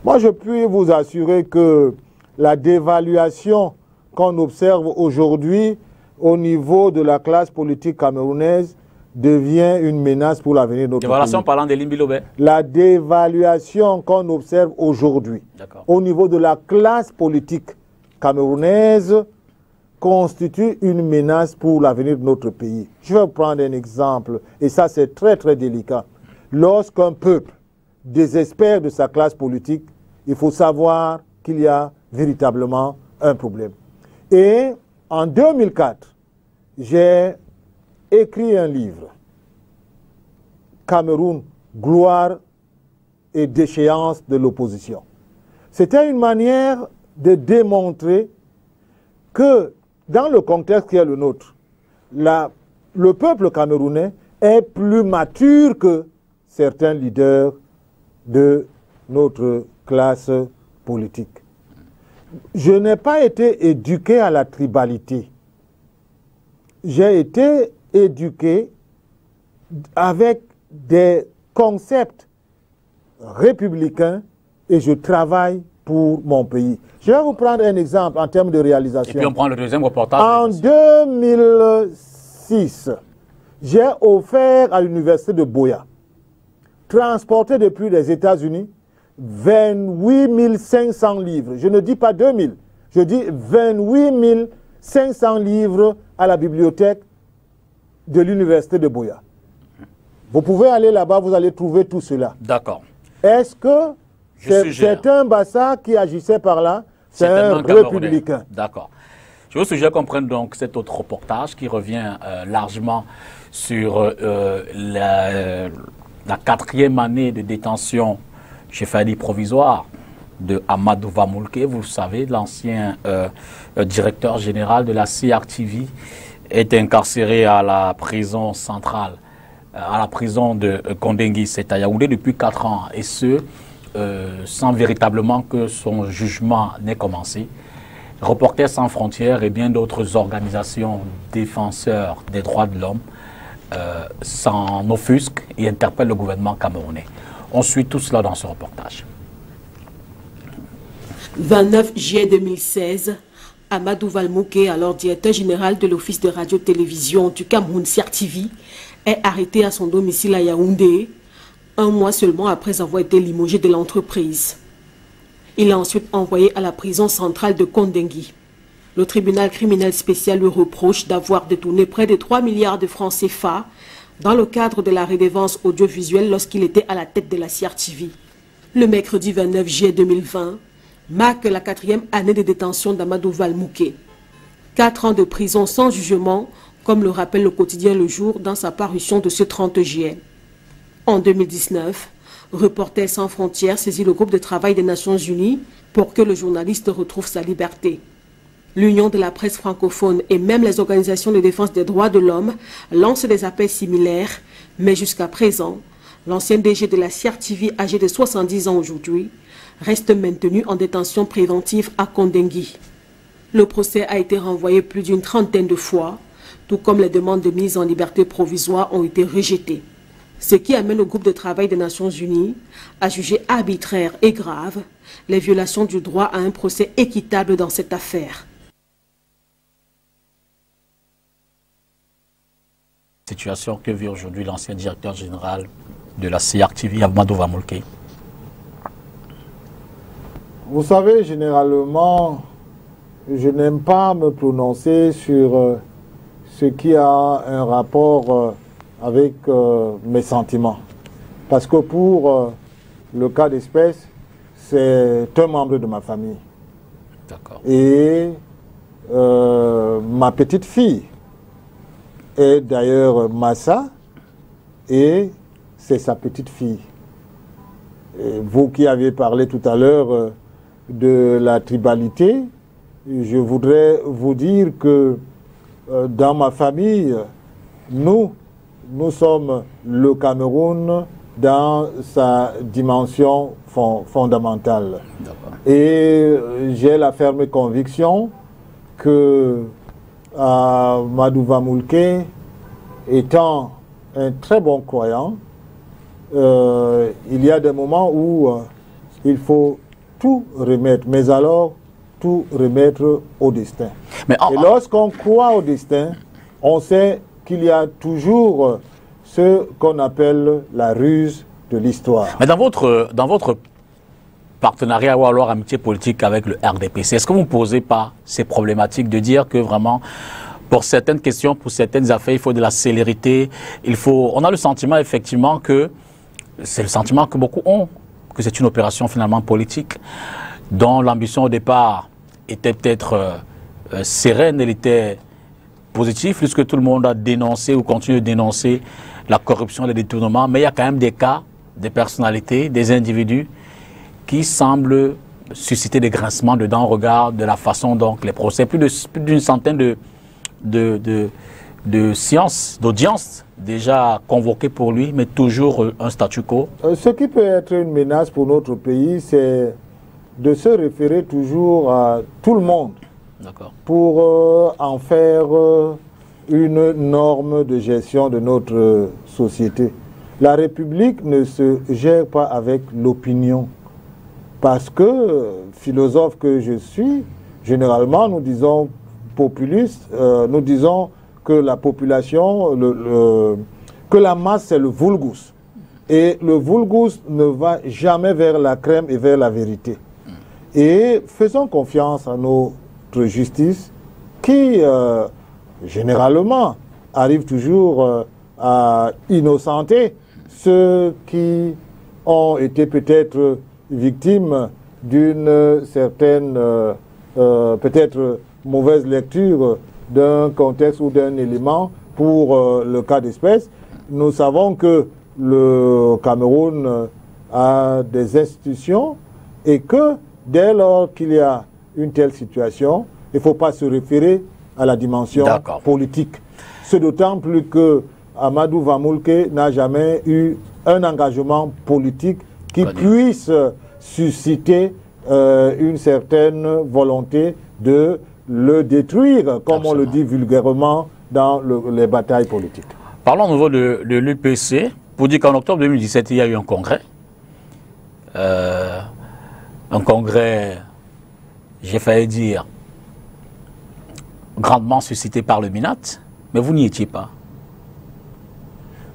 Moi, je puis vous assurer que la dévaluation qu'on observe aujourd'hui au niveau de la classe politique camerounaise devient une menace pour l'avenir de notre pays. Dévaluation parlant d'Elimbi Bilobé? La dévaluation qu'on observe aujourd'hui au niveau de la classe politique camerounaise constitue une menace pour l'avenir de notre pays. Je vais vous prendre un exemple, et ça c'est très très délicat. Lorsqu'un peuple désespère de sa classe politique, il faut savoir qu'il y a véritablement un problème. Et en 2004, j'ai écrit un livre, Cameroun, gloire et déchéance de l'opposition. C'était une manière de démontrer que dans le contexte qui est le nôtre, le peuple camerounais est plus mature que certains leaders de notre classe politique. je n'ai pas été éduqué à la tribalité. J'ai été éduqué avec des concepts républicains et je travaille pour mon pays. Je vais vous prendre un exemple en termes de réalisation. Et puis on prend le deuxième reportage. En 2006, j'ai offert à l'université de Buea, transporté depuis les États-Unis, 28 500 livres. Je ne dis pas 2000, je dis 28 500 livres à la bibliothèque de l'université de Buea. Vous pouvez aller là-bas, vous allez trouver tout cela. D'accord. Est-ce que c'est un Bassa qui agissait par là? C'est un républicain. D'accord. Je veux suggérer qu'on prenne donc cet autre reportage qui revient largement sur la 4e année de détention chez Fadi provisoire de Amadou Vamoulke. Vous savez, l'ancien directeur général de la CRTV est incarcéré à la prison centrale, à la prison de Kondengui, c'est à Yaoundé, depuis 4 ans. Et ce, sans véritablement que son jugement n'ait commencé. Reporters sans frontières et bien d'autres organisations défenseurs des droits de l'homme s'en offusquent et interpellent le gouvernement camerounais. On suit tout cela dans ce reportage. 29 juillet 2016, Amadou Vamoulke, alors directeur général de l'Office de radio-télévision du Cameroun CRTV, est arrêté à son domicile à Yaoundé, un mois seulement après avoir été limogé de l'entreprise. Il est ensuite envoyé à la prison centrale de Kondengui. Le tribunal criminel spécial lui reproche d'avoir détourné près de 3 milliards de francs CFA dans le cadre de la redevance audiovisuelle lorsqu'il était à la tête de la CRTV. Le mercredi 29 juillet 2020 marque la 4e année de détention d'Amadou Vamoulke. 4 ans de prison sans jugement, comme le rappelle le quotidien Le Jour dans sa parution de ce 30 juillet. En 2019, Reporters sans frontières saisit le groupe de travail des Nations Unies pour que le journaliste retrouve sa liberté. L'Union de la presse francophone et même les organisations de défense des droits de l'homme lancent des appels similaires, mais jusqu'à présent, l'ancien DG de la CRTV, âgé de 70 ans aujourd'hui, reste maintenu en détention préventive à Kondengui. Le procès a été renvoyé plus d'une 30aine de fois, tout comme les demandes de mise en liberté provisoire ont été rejetées. Ce qui amène le groupe de travail des Nations Unies à juger arbitraire et grave les violations du droit à un procès équitable dans cette affaire. Situation que vit aujourd'hui l'ancien directeur général de la CRTV, Amadou Vamoulke. Vous savez, généralement, je n'aime pas me prononcer sur ce qui a un rapport avec mes sentiments. Parce que pour le cas d'espèce, c'est un membre de ma famille. D'accord. Et ma petite fille est d'ailleurs Massa et c'est sa petite fille. Et vous qui avez parlé tout à l'heure de la tribalité, je voudrais vous dire que dans ma famille, nous sommes le Cameroun dans sa dimension fondamentale. Et j'ai la ferme conviction que Amadou Vamoulke, étant un très bon croyant, il y a des moments où il faut tout remettre, mais alors tout remettre au destin. Et lorsqu'on croit au destin, on sait qu'il y a toujours ce qu'on appelle la ruse de l'histoire. Mais dans votre partenariat ou alors amitié politique avec le RDPC, est-ce que vous ne posez pas ces problématiques de dire que vraiment, pour certaines questions, pour certaines affaires, il faut de la célérité, on a le sentiment effectivement que, c'est le sentiment que beaucoup ont, que c'est une opération finalement politique, dont l'ambition au départ était peut-être sereine, elle était positive, puisque tout le monde a dénoncé ou continue de dénoncer la corruption, les détournements, mais il y a quand même des cas, des personnalités, des individus qui semblent susciter des grincements de dents au regard de la façon dont les procès, plus d'une centaine de séances, d'audiences déjà convoquées pour lui, mais toujours un statu quo. Ce qui peut être une menace pour notre pays, c'est de se référer toujours à tout le monde pour en faire une norme de gestion de notre société. La République ne se gère pas avec l'opinion. Parce que, philosophe que je suis, généralement nous disons populistes, nous disons que la population, que la masse c'est le vulgus. Et le vulgus ne va jamais vers la crème et vers la vérité. Et faisons confiance à notre justice qui, généralement, arrive toujours à innocenter ceux qui ont été peut-être victimes d'une certaine, peut-être mauvaise lecture d'un contexte ou d'un élément pour le cas d'espèce. Nous savons que le Cameroun a des institutions et que dès lors qu'il y a une telle situation, il ne faut pas se référer à la dimension politique. C'est d'autant plus que Amadou Vamulke n'a jamais eu un engagement politique qui puisse susciter une certaine volonté de le détruire, comme on le dit vulgairement dans les batailles politiques. Parlons au niveau de l'UPC. Pour dire qu'en octobre 2017, il y a eu un congrès. Un congrès, j'ai failli dire, grandement suscité par le MINAT, mais vous n'y étiez pas.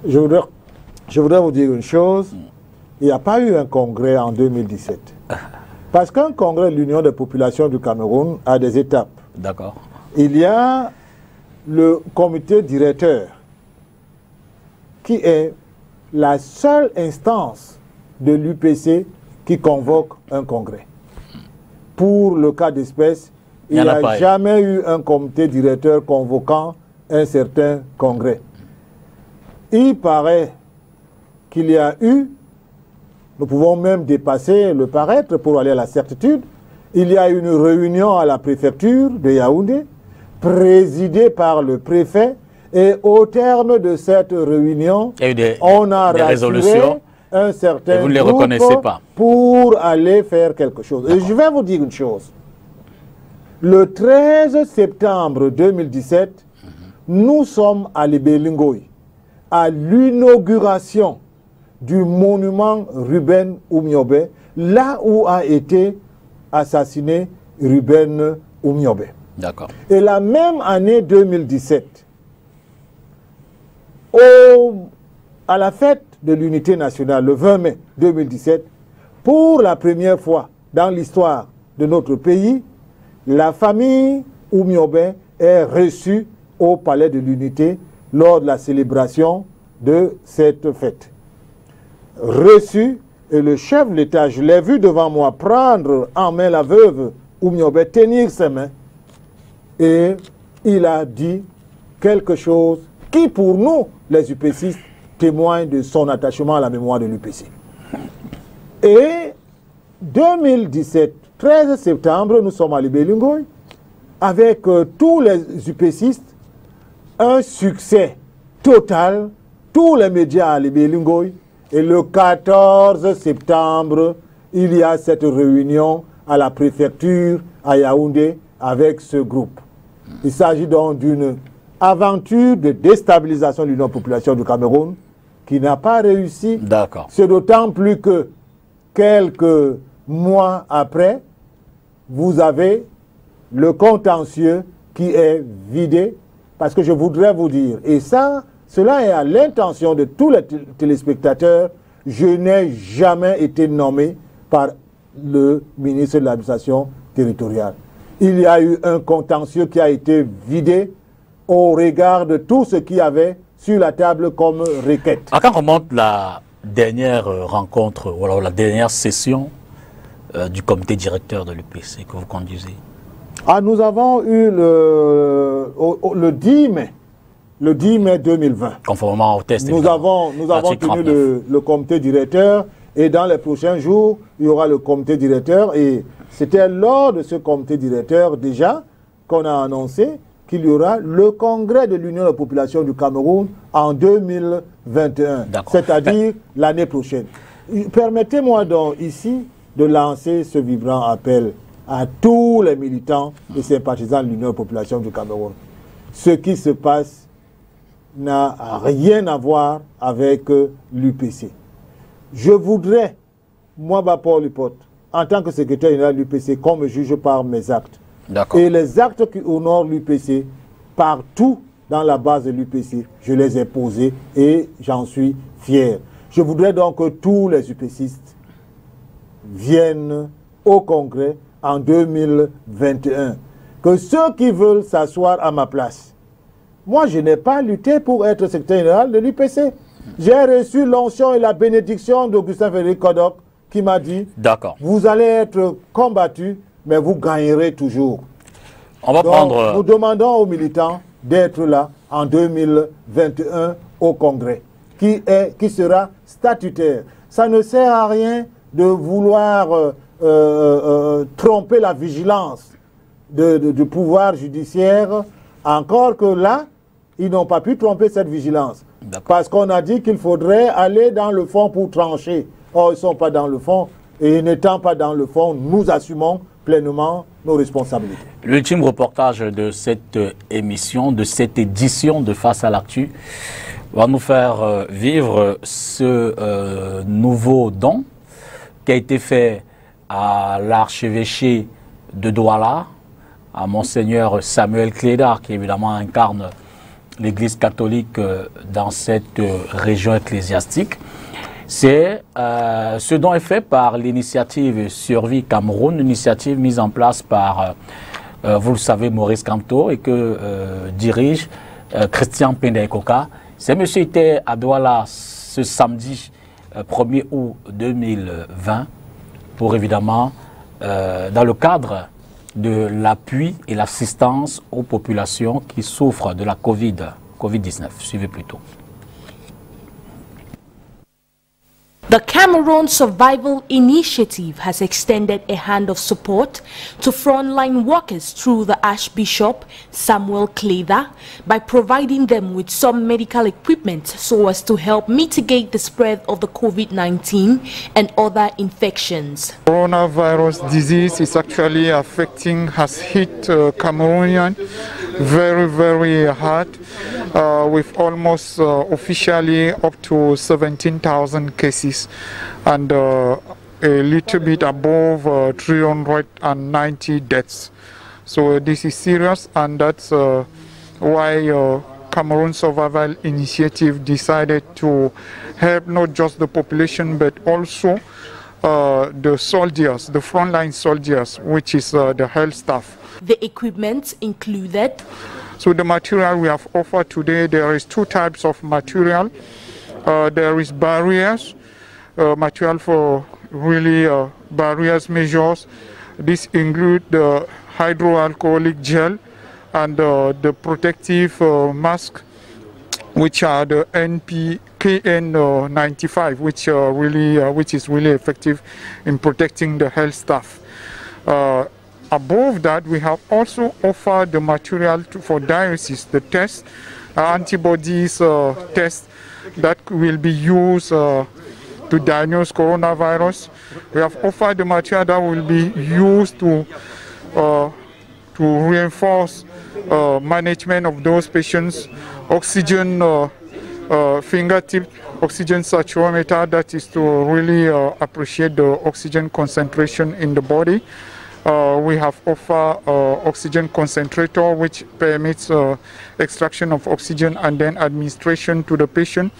Je voudrais vous dire une chose. Il n'y a pas eu un congrès en 2017. Parce qu'un congrès de l'Union des populations du Cameroun a des étapes. D'accord. Il y a le comité directeur qui est la seule instance de l'UPC qui convoque un congrès. Pour le cas d'espèce, il n'y a jamais eu un comité directeur convoquant un certain congrès. Il paraît qu'il y a eu, nous pouvons même dépasser le paraître pour aller à la certitude, il y a eu une réunion à la préfecture de Yaoundé, présidée par le préfet, et au terme de cette réunion, on a rassuré un certain vous ne les reconnaissez pas. Pour aller faire quelque chose. Et je vais vous dire une chose. Le 13 septembre 2017, nous sommes à Libélingoï, à l'inauguration du monument Ruben Oumiobe, là où a été assassiné Ruben Oumiobe. D'accord. Et la même année 2017, à la fête de l'unité nationale, le 20 mai 2017, pour la première fois dans l'histoire de notre pays, la famille Oumiobe est reçue au palais de l'unité lors de la célébration de cette fête. Reçue, et le chef de l'État, je l'ai vu devant moi prendre en main la veuve Oumiobe, tenir ses mains, et il a dit quelque chose qui, pour nous, les UPCistes, témoigne de son attachement à la mémoire de l'UPC. Et 2017, 13 septembre, nous sommes à Libélingoï, avec tous les UPCistes, un succès total, tous les médias à Libélingoï, et le 14 septembre, il y a cette réunion à la préfecture à Yaoundé avec ce groupe. Il s'agit donc d'une aventure de déstabilisation de l'Union population du Cameroun qui n'a pas réussi. D'accord. C'est d'autant plus que quelques mois après, vous avez le contentieux qui est vidé, parce que je voudrais vous dire, et ça, cela est à l'intention de tous les téléspectateurs, je n'ai jamais été nommé par le ministre de l'administration territoriale. Il y a eu un contentieux qui a été vidé au regard de tout ce qu'il y avait sur la table comme requête. À quand remonte la dernière rencontre, ou alors la dernière session du comité directeur de l'UPC que vous conduisez? Nous avons eu le 10 mai. Le 10 mai 2020. Conformément au test. Nous avons tenu le comité directeur et dans les prochains jours, il y aura le comité directeur et c'était lors de ce comité directeur déjà qu'on a annoncé qu'il y aura le congrès de l'Union de la population du Cameroun en 2021, c'est-à-dire l'année prochaine. Permettez-moi donc ici de lancer ce vibrant appel à tous les militants et sympathisants de l'Union de population du Cameroun. Ce qui se passe n'a rien à voir avec l'UPC. Je voudrais, moi, Bappo Lipote, en tant que secrétaire général de l'UPC, qu'on me juge par mes actes. Et les actes qui honorent l'UPC, partout dans la base de l'UPC, je les ai posés et j'en suis fier. Je voudrais donc que tous les UPCistes viennent au Congrès en 2021. Que ceux qui veulent s'asseoir à ma place, moi je n'ai pas lutté pour être secrétaire général de l'UPC. J'ai reçu l'onction et la bénédiction d'Augustin Frédéric Kodok qui m'a dit « Vous allez être combattu, mais vous gagnerez toujours ». Nous demandons aux militants d'être là en 2021 au Congrès, qui sera statutaire. Ça ne sert à rien de vouloir tromper la vigilance du pouvoir judiciaire, encore que là, ils n'ont pas pu tromper cette vigilance. Parce qu'on a dit qu'il faudrait aller dans le fond pour trancher. Or, ils ne sont pas dans le fond. Et n'étant pas dans le fond, nous assumons pleinement nos responsabilités. L'ultime reportage de cette émission, de cette édition de Face à l'actu, va nous faire vivre ce nouveau don qui a été fait à l'archevêché de Douala, à Monseigneur Samuel Clédard, qui évidemment incarne l'Église catholique dans cette région ecclésiastique. Ce don est fait par l'initiative Survie Cameroun, une initiative mise en place par, vous le savez, Maurice Kamto et que dirige Christian Pendekoka. Ce monsieur était à Douala ce samedi 1er août 2020 pour évidemment, dans le cadre de l'appui et l'assistance aux populations qui souffrent de la Covid-19. Suivez plutôt. The Cameroon Survival Initiative has extended a hand of support to frontline workers through the Archbishop Samuel Clédard by providing them with some medical equipment so as to help mitigate the spread of the COVID-19 and other infections. Coronavirus disease is actually has hit Cameroonian very, very hard, with almost officially up to 17,000 cases and a little bit above 390 deaths. So this is serious, and that's why Cameroon Survival Initiative decided to help not just the population but also the soldiers, the frontline soldiers, which is the health staff. The equipment included. So the material we have offered today, there is two types of material. There is barriers, material for really barriers measures. This include the hydroalcoholic gel and the protective mask, which are the KN95, which is really effective in protecting the health staff. Above that, we have also offered the material for diagnosis, the test, antibodies test that will be used to diagnose coronavirus. We have offered the material that will be used to reinforce management of those patients, oxygen fingertip oxygen saturometer, that is to really appreciate the oxygen concentration in the body. We have offered oxygen concentrator, which permits extraction of oxygen and then administration to the patient.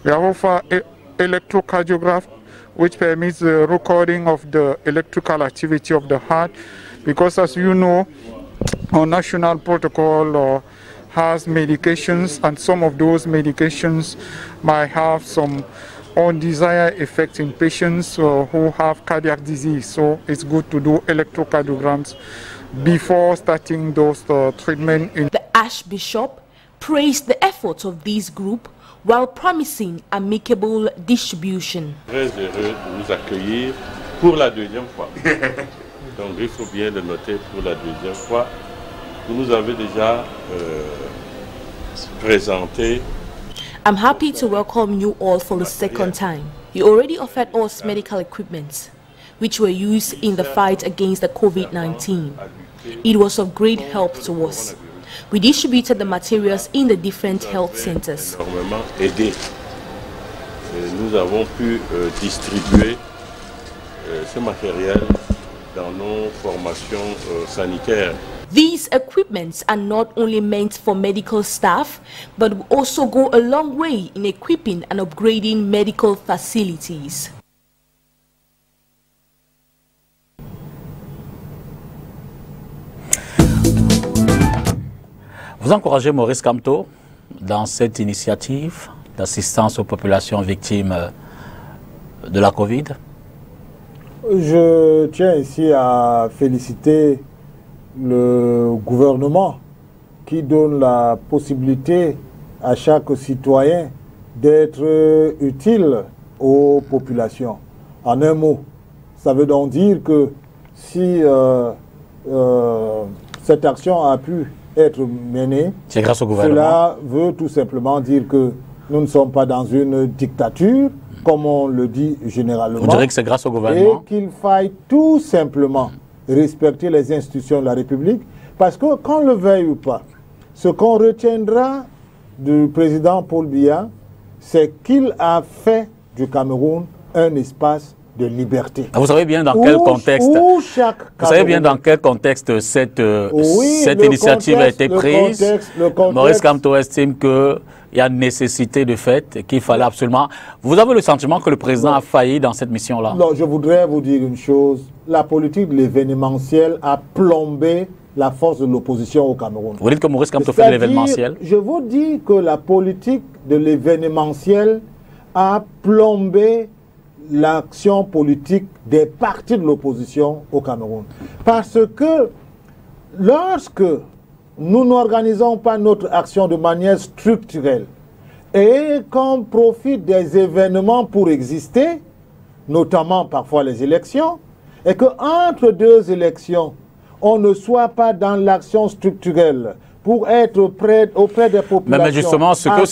We have offered electrocardiograph, which permits the recording of the electrical activity of the heart, because as you know, our national protocol has medications, and some of those medications might have some undesired effects in patients who have cardiac disease. So it's good to do electrocardiograms before starting those treatment. The Archbishop praised the efforts of this group while promising amicable distribution. Très heureux de nous accueillir pour la deuxième fois. Donc il faut bien le noter, pour la deuxième fois. Vous nous avez déjà présenté. I'm happy to welcome you all for the second time. You already offered us medical equipment. which were used in the fight against the COVID-19. It was of great help to us. We distributed the materials in the different health centers. Énormément aidé. Nous avons pu distribuer ce matériel dans nos formations sanitaires. These equipments are not only meant for medical staff, but will also go a long way in equipping and upgrading medical facilities. Vous encouragez Maurice Kamto dans cette initiative d'assistance aux populations victimes de la Covid? Je tiens ici à féliciter le gouvernement qui donne la possibilité à chaque citoyen d'être utile aux populations. En un mot, ça veut donc dire que si cette action a pu être menée, c'est grâce au gouvernement. Cela veut tout simplement dire que nous ne sommes pas dans une dictature, comme on le dit généralement. Vous direz que c'est grâce au gouvernement? Et qu'il faille tout simplement respecter les institutions de la République, parce que, qu'on le veuille ou pas, ce qu'on retiendra du président Paul Biya, c'est qu'il a fait du Cameroun un espace de liberté. Vous savez bien dans quel contexte cette initiative a été prise. Maurice Kamto estime qu'il y a nécessité de fait, qu'il fallait absolument... Vous avez le sentiment que le président a failli dans cette mission-là? Non, je voudrais vous dire une chose. La politique de l'événementiel a plombé la force de l'opposition au Cameroun. Vous dites que Maurice Kamto fait de l'événementiel? Je vous dis que la politique de l'événementiel a plombé l'action politique des partis de l'opposition au Cameroun. Parce que lorsque nous n'organisons pas notre action de manière structurelle et qu'on profite des événements pour exister, notamment parfois les élections, et qu'entre deux élections, on ne soit pas dans l'action structurelle pour être auprès des populations, mais justement, ce que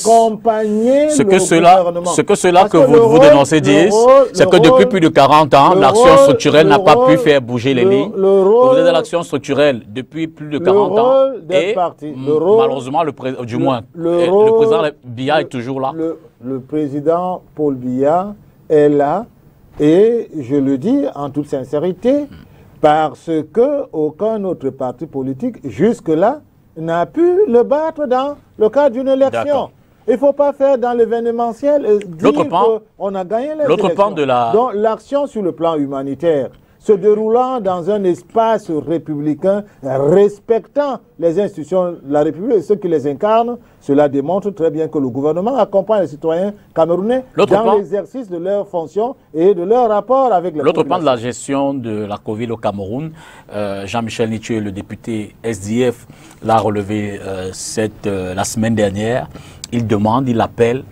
cela que vous dénoncez disent, c'est que depuis plus de 40 ans, l'action structurelle n'a pas pu faire bouger les lignes. Vous êtes dans l'action structurelle depuis plus de 40 ans. Et malheureusement, le président Biya est toujours là. Le président Paul Biya est là, et je le dis en toute sincérité, parce qu'aucun autre parti politique jusque-là n'a pu le battre dans le cadre d'une élection. Il ne faut pas faire dans l'événementiel et dire qu'on a gagné les élections. Donc l'action sur le plan humanitaire, se déroulant dans un espace républicain, respectant les institutions de la République et ceux qui les incarnent, cela démontre très bien que le gouvernement accompagne les citoyens camerounais dans l'exercice de leurs fonctions et de leur rapport avec les populations. L'autre plan de la gestion de la Covid au Cameroun, Jean-Michel Nitieux, le député SDF, l'a relevé la semaine dernière. Il appelle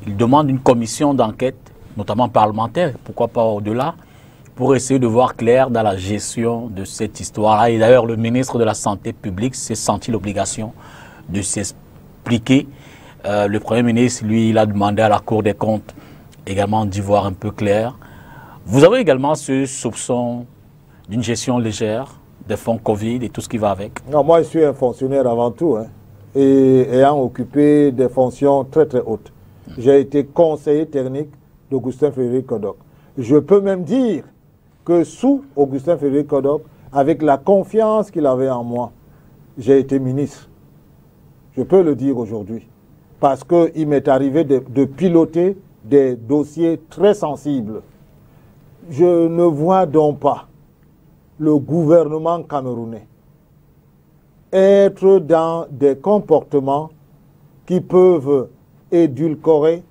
une commission d'enquête, notamment parlementaire, pourquoi pas au-delà, pour essayer de voir clair dans la gestion de cette histoire-là. Et d'ailleurs, le ministre de la Santé publique s'est senti l'obligation de s'expliquer. Le Premier ministre, lui, il a demandé à la Cour des comptes également d'y voir un peu clair. Vous avez également ce soupçon d'une gestion légère des fonds Covid et tout ce qui va avec? Non, moi, je suis un fonctionnaire avant tout, et ayant occupé des fonctions très très hautes. J'ai été conseiller technique d'Augustin Frédéric Kodok. Je peux même dire que sous Augustin Frédéric Kodok, avec la confiance qu'il avait en moi, j'ai été ministre. Je peux le dire aujourd'hui. Parce qu'il m'est arrivé de piloter des dossiers très sensibles. Je ne vois donc pas le gouvernement camerounais être dans des comportements qui peuvent édulcorer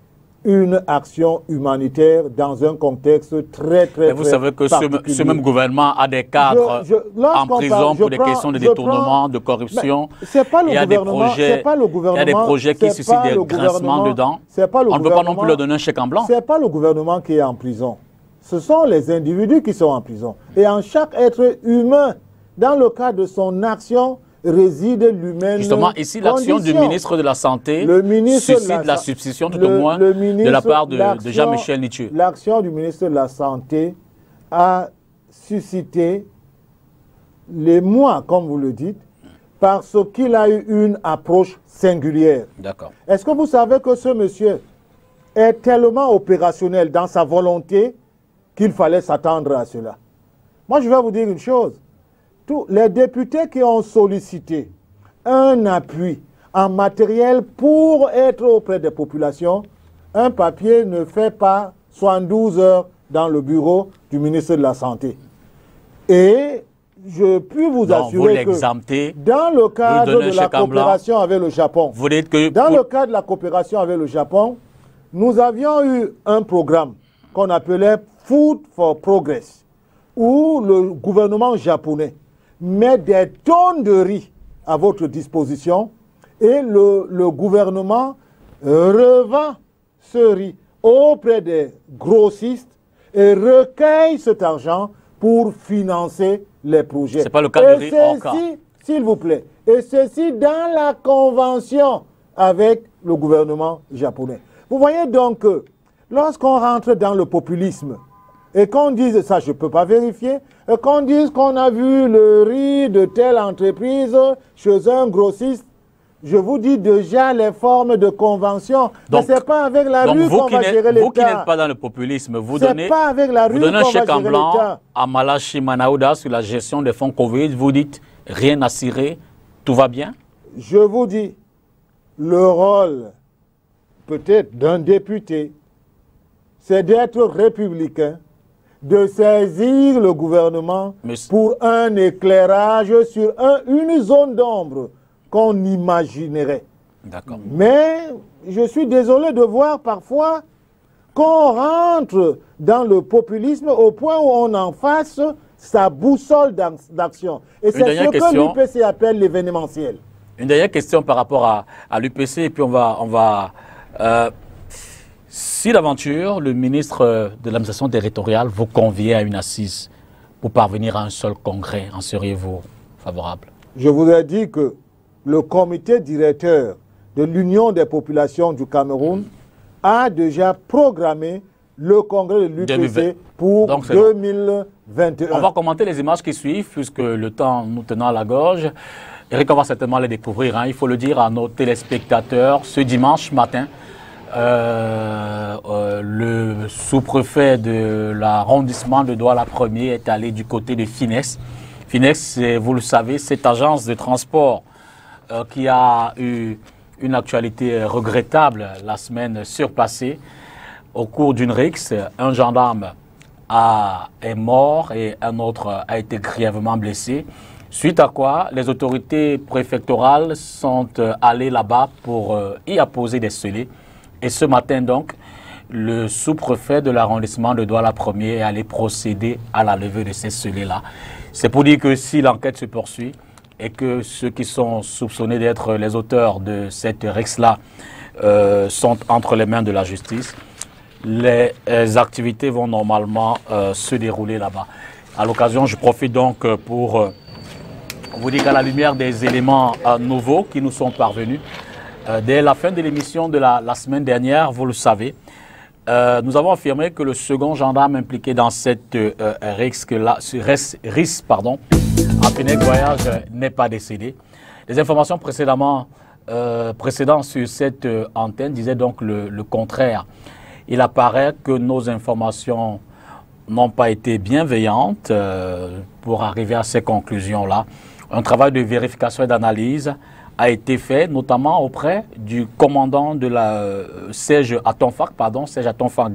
une action humanitaire dans un contexte très vous savez que ce même gouvernement a des cadres en prison pour des questions de détournement, de corruption. Il y a des projets qui suscitent des grincements dedans. On ne peut pas non plus leur donner un chèque en blanc. Ce n'est pas le gouvernement qui est en prison. Ce sont les individus qui sont en prison. Et en chaque être humain, dans le cadre de son action, réside l'humaine. Justement, ici, l'action du ministre de la Santé suscite la substitution tout au moins de la part de Jean-Michel Nitieux. L'action du ministre de la Santé a suscité l'émoi, comme vous le dites, parce qu'il a eu une approche singulière. D'accord. Est-ce que vous savez que ce monsieur est tellement opérationnel dans sa volonté qu'il fallait s'attendre à cela? Moi, je vais vous dire une chose. Tous les députés qui ont sollicité un appui en matériel pour être auprès des populations, un papier ne fait pas 72 heures dans le bureau du ministre de la Santé. Et je puis vous assurer que dans le cadre de la coopération avec le Japon, le cadre de la coopération avec le Japon, nous avions eu un programme qu'on appelait Food for Progress, où le gouvernement japonais met des tonnes de riz à votre disposition et le gouvernement revend ce riz auprès des grossistes et recueille cet argent pour financer les projets. C'est pas le cas du riz Orca. S'il vous plaît. Et ceci dans la convention avec le gouvernement japonais. Vous voyez donc que lorsqu'on rentre dans le populisme et qu'on dise, ça je ne peux pas vérifier, et qu'on dise qu'on a vu le riz de telle entreprise chez un grossiste, je vous dis déjà les formes de convention. Donc, ce n'est pas avec la rue qu'on va gérer l'État. Vous qui n'êtes pas dans le populisme, vous donnez, pas avec la rue un chèque en blanc l'État. à Malachi Manaouda sur la gestion des fonds Covid. Vous dites rien à cirer, tout va bien? Je vous dis, le rôle peut-être d'un député, c'est d'être républicain, de saisir le gouvernement pour un éclairage sur une zone d'ombre qu'on imaginerait. D'accord. Mais je suis désolé de voir parfois qu'on rentre dans le populisme au point où on en fasse sa boussole d'action. Et c'est ce que l'UPC appelle l'événementiel. Une dernière question par rapport à l'UPC, et puis on va si d'aventure le ministre de l'administration territoriale vous convie à une assise pour parvenir à un seul congrès, en seriez-vous favorable? Je vous ai dit que le comité directeur de l'Union des populations du Cameroun a déjà programmé le congrès de l'UPC pour 2021. On va commenter les images qui suivent, puisque le temps nous tenant à la gorge. Eric, on va certainement les découvrir, hein. Il faut le dire à nos téléspectateurs. Ce dimanche matin, le sous-préfet de l'arrondissement de Douala 1er est allé du côté de Finesse. Finesse, vous le savez, cette agence de transport qui a eu une actualité regrettable la semaine surpassée. Au cours d'une rixe, un gendarme est mort et un autre a été grièvement blessé. Suite à quoi, les autorités préfectorales sont allées là-bas pour y apposer des scellés. Et ce matin donc, le sous-préfet de l'arrondissement de Douala 1er est allé procéder à la levée de ces scellés-là. C'est pour dire que si l'enquête se poursuit et que ceux qui sont soupçonnés d'être les auteurs de cette rixe-là sont entre les mains de la justice, les activités vont normalement se dérouler là-bas. À l'occasion, je profite donc pour vous dire qu'à la lumière des éléments nouveaux qui nous sont parvenus, dès la fin de l'émission de la semaine dernière, vous le savez, nous avons affirmé que le second gendarme impliqué dans cette risque-là, en Pinec Voyage, n'est pas décédé. Les informations précédentes sur cette antenne disaient donc le contraire. Il apparaît que nos informations n'ont pas été bienveillantes pour arriver à ces conclusions-là. Un travail de vérification et d'analyse a été fait, notamment auprès du commandant de la Serge Atonfak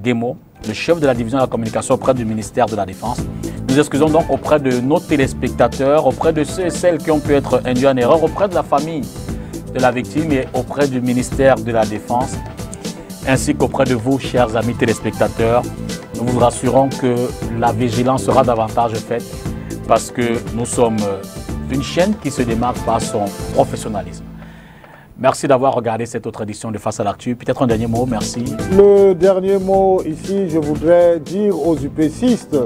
Demo, le chef de la division de la communication auprès du ministère de la Défense. Nous excusons donc auprès de nos téléspectateurs, auprès de ceux et celles qui ont pu être induits en erreur, auprès de la famille de la victime et auprès du ministère de la Défense, ainsi qu'auprès de vous, chers amis téléspectateurs. Nous vous rassurons que la vigilance sera davantage faite parce que nous sommes une chaîne qui se démarque par son professionnalisme. Merci d'avoir regardé cette autre édition de Face à l'actu. Peut-être un dernier mot, merci. Le dernier mot ici, je voudrais dire aux UPCistes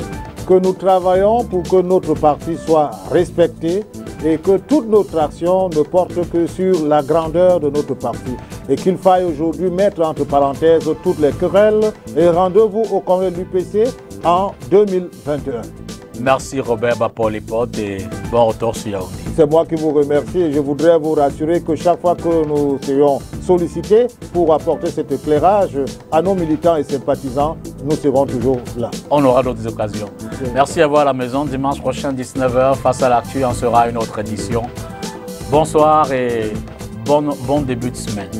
que nous travaillons pour que notre parti soit respecté et que toute notre action ne porte que sur la grandeur de notre parti. Et qu'il faille aujourd'hui mettre entre parenthèses toutes les querelles et rendez-vous au congrès de l'UPC en 2021. Merci Robert Bappo-Lipote et bon retour sur Yaoundé. C'est moi qui vous remercie et je voudrais vous rassurer que chaque fois que nous serons sollicités pour apporter cet éclairage à nos militants et sympathisants, nous serons toujours là. On aura d'autres occasions. Merci à vous à la maison. Dimanche prochain, 19h, face à l'actu, on sera à une autre édition. Bonsoir et bon début de semaine.